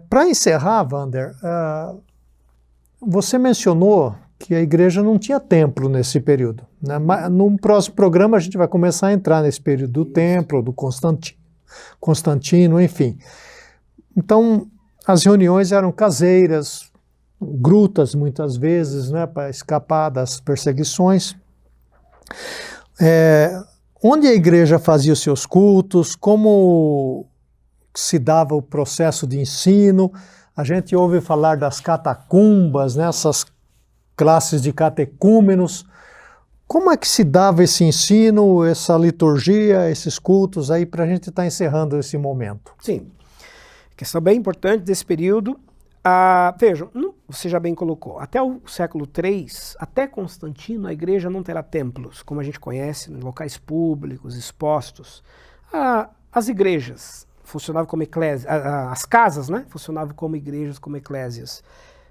Para encerrar, Wander, você mencionou que a igreja não tinha templo nesse período, né? No próximo programa a gente vai começar a entrar nesse período do templo, do Constantino, enfim. Então, as reuniões eram caseiras, grutas muitas vezes, né, para escapar das perseguições. Onde a igreja fazia os seus cultos, como se dava o processo de ensino. A gente ouve falar das catacumbas, né, essas classes de catecúmenos. Como é que se dava esse ensino, essa liturgia, esses cultos aí, para a gente estar encerrando esse momento? Sim. Questão bem importante desse período. Vejam, você já bem colocou, até o século III, até Constantino, a igreja não terá templos, como a gente conhece, em locais públicos, expostos. As igrejas funcionavam como eclésias, as casas, né, funcionavam como igrejas, como eclésias.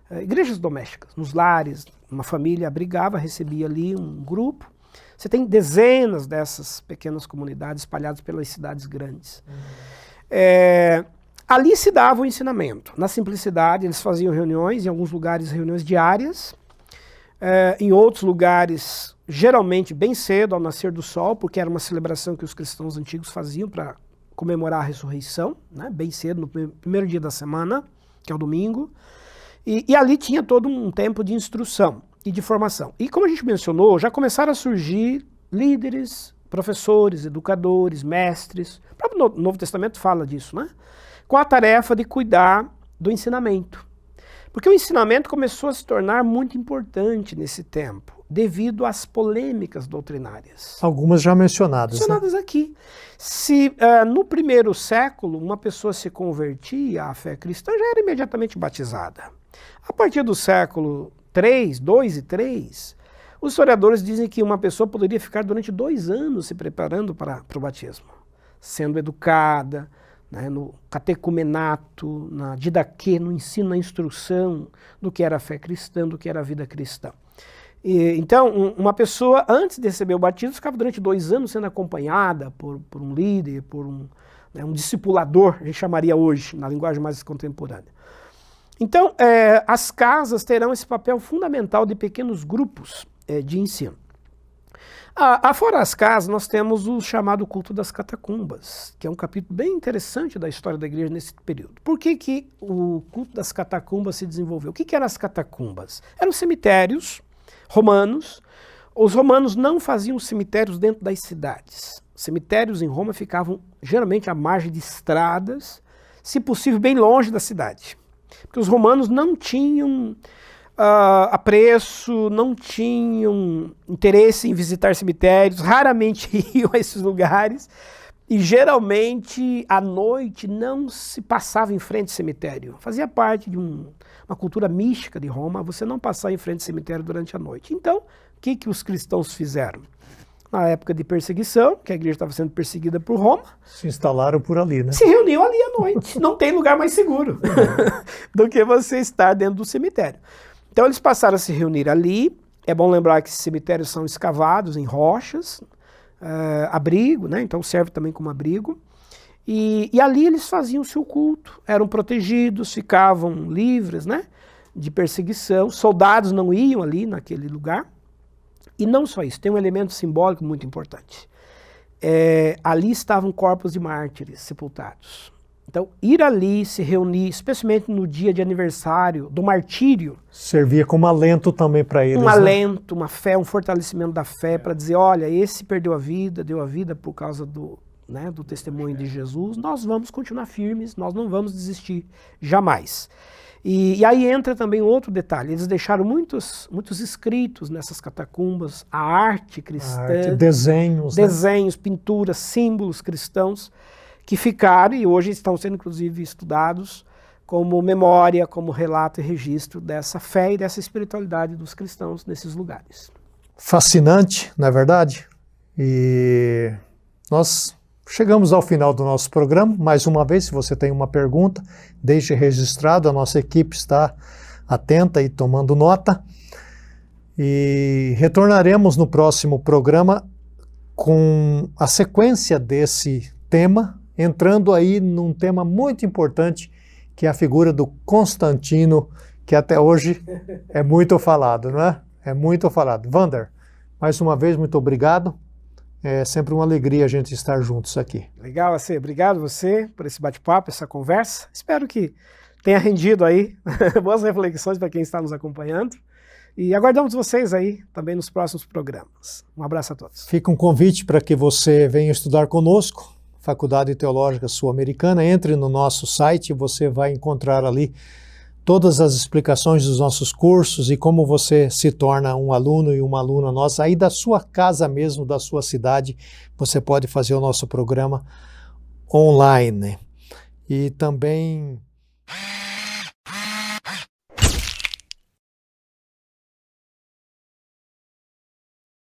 Igrejas domésticas, nos lares, uma família abrigava, recebia ali um grupo. Você tem dezenas dessas pequenas comunidades espalhadas pelas cidades grandes. Ali se dava o ensinamento. Na simplicidade, eles faziam reuniões, em alguns lugares reuniões diárias, em outros lugares, geralmente bem cedo, ao nascer do sol, porque era uma celebração que os cristãos antigos faziam para comemorar a ressurreição, né, bem cedo, no primeiro dia da semana, que é o domingo, e ali tinha todo um tempo de instrução e de formação. E como a gente mencionou, já começaram a surgir líderes, professores, educadores, mestres, o próprio Novo Testamento fala disso, né, com a tarefa de cuidar do ensinamento. Porque o ensinamento começou a se tornar muito importante nesse tempo, devido às polêmicas doutrinárias. Algumas já mencionadas. Mencionadas, né? Aqui. Se no primeiro século uma pessoa se convertia à fé cristã, já era imediatamente batizada. A partir do século 3, 2 e 3, os historiadores dizem que uma pessoa poderia ficar durante 2 anos se preparando para o batismo, sendo educada, né, no catecumenato, na didaquê, no ensino, na instrução do que era a fé cristã, do que era a vida cristã. Então, uma pessoa, antes de receber o batismo, ficava durante 2 anos sendo acompanhada por um líder, por um discipulador, a gente chamaria hoje, na linguagem mais contemporânea. Então, as casas terão esse papel fundamental de pequenos grupos de ensino. Fora as casas, nós temos o chamado culto das catacumbas, que é um capítulo bem interessante da história da igreja nesse período. Por que o culto das catacumbas se desenvolveu? O que eram as catacumbas? Eram cemitérios romanos. Os romanos não faziam cemitérios dentro das cidades. Os cemitérios em Roma ficavam geralmente à margem de estradas, se possível bem longe da cidade. Porque os romanos não tinham apreço, não tinham interesse em visitar cemitérios, raramente iam a esses lugares, e geralmente à noite não se passava em frente ao cemitério. Fazia parte de uma cultura mística de Roma, você não passar em frente ao cemitério durante a noite. Então, o que os cristãos fizeram? Na época de perseguição, que a igreja estava sendo perseguida por Roma, se instalaram por ali, né? Se reuniam ali à noite. Não tem lugar mais seguro do que você estar dentro do cemitério. Então eles passaram a se reunir ali. É bom lembrar que esses cemitérios são escavados em rochas, abrigo, né? Então serve também como abrigo. E ali eles faziam o seu culto, eram protegidos, ficavam livres, né, de perseguição. Soldados não iam ali naquele lugar. E não só isso, tem um elemento simbólico muito importante. Ali estavam corpos de mártires sepultados. Então, ir ali, se reunir, especialmente no dia de aniversário do martírio, servia como alento também para eles. Um alento, uma fé, um fortalecimento da fé para dizer, olha, esse perdeu a vida, deu a vida por causa do testemunho de Jesus, nós vamos continuar firmes, nós não vamos desistir jamais. E aí entra também outro detalhe, eles deixaram muitos escritos nessas catacumbas, a arte cristã, desenhos, né? Pinturas, símbolos cristãos, que ficaram e hoje estão sendo inclusive estudados como memória, como relato e registro dessa fé e dessa espiritualidade dos cristãos nesses lugares. Fascinante, não é verdade? E nós chegamos ao final do nosso programa. Mais uma vez, se você tem uma pergunta, deixe registrado, a nossa equipe está atenta e tomando nota. E retornaremos no próximo programa com a sequência desse tema, entrando aí num tema muito importante, que é a figura do Constantino, que até hoje é muito falado, não é? É muito falado. Wander, mais uma vez, muito obrigado. É sempre uma alegria a gente estar juntos aqui. Legal, AC. Obrigado você por esse bate-papo, essa conversa. Espero que tenha rendido aí boas reflexões para quem está nos acompanhando. E aguardamos vocês aí também nos próximos programas. Um abraço a todos. Fica um convite para que você venha estudar conosco, Faculdade Teológica Sul-Americana. Entre no nosso site e você vai encontrar ali todas as explicações dos nossos cursos e como você se torna um aluno e uma aluna nossa. Aí da sua casa mesmo, da sua cidade, você pode fazer o nosso programa online. E também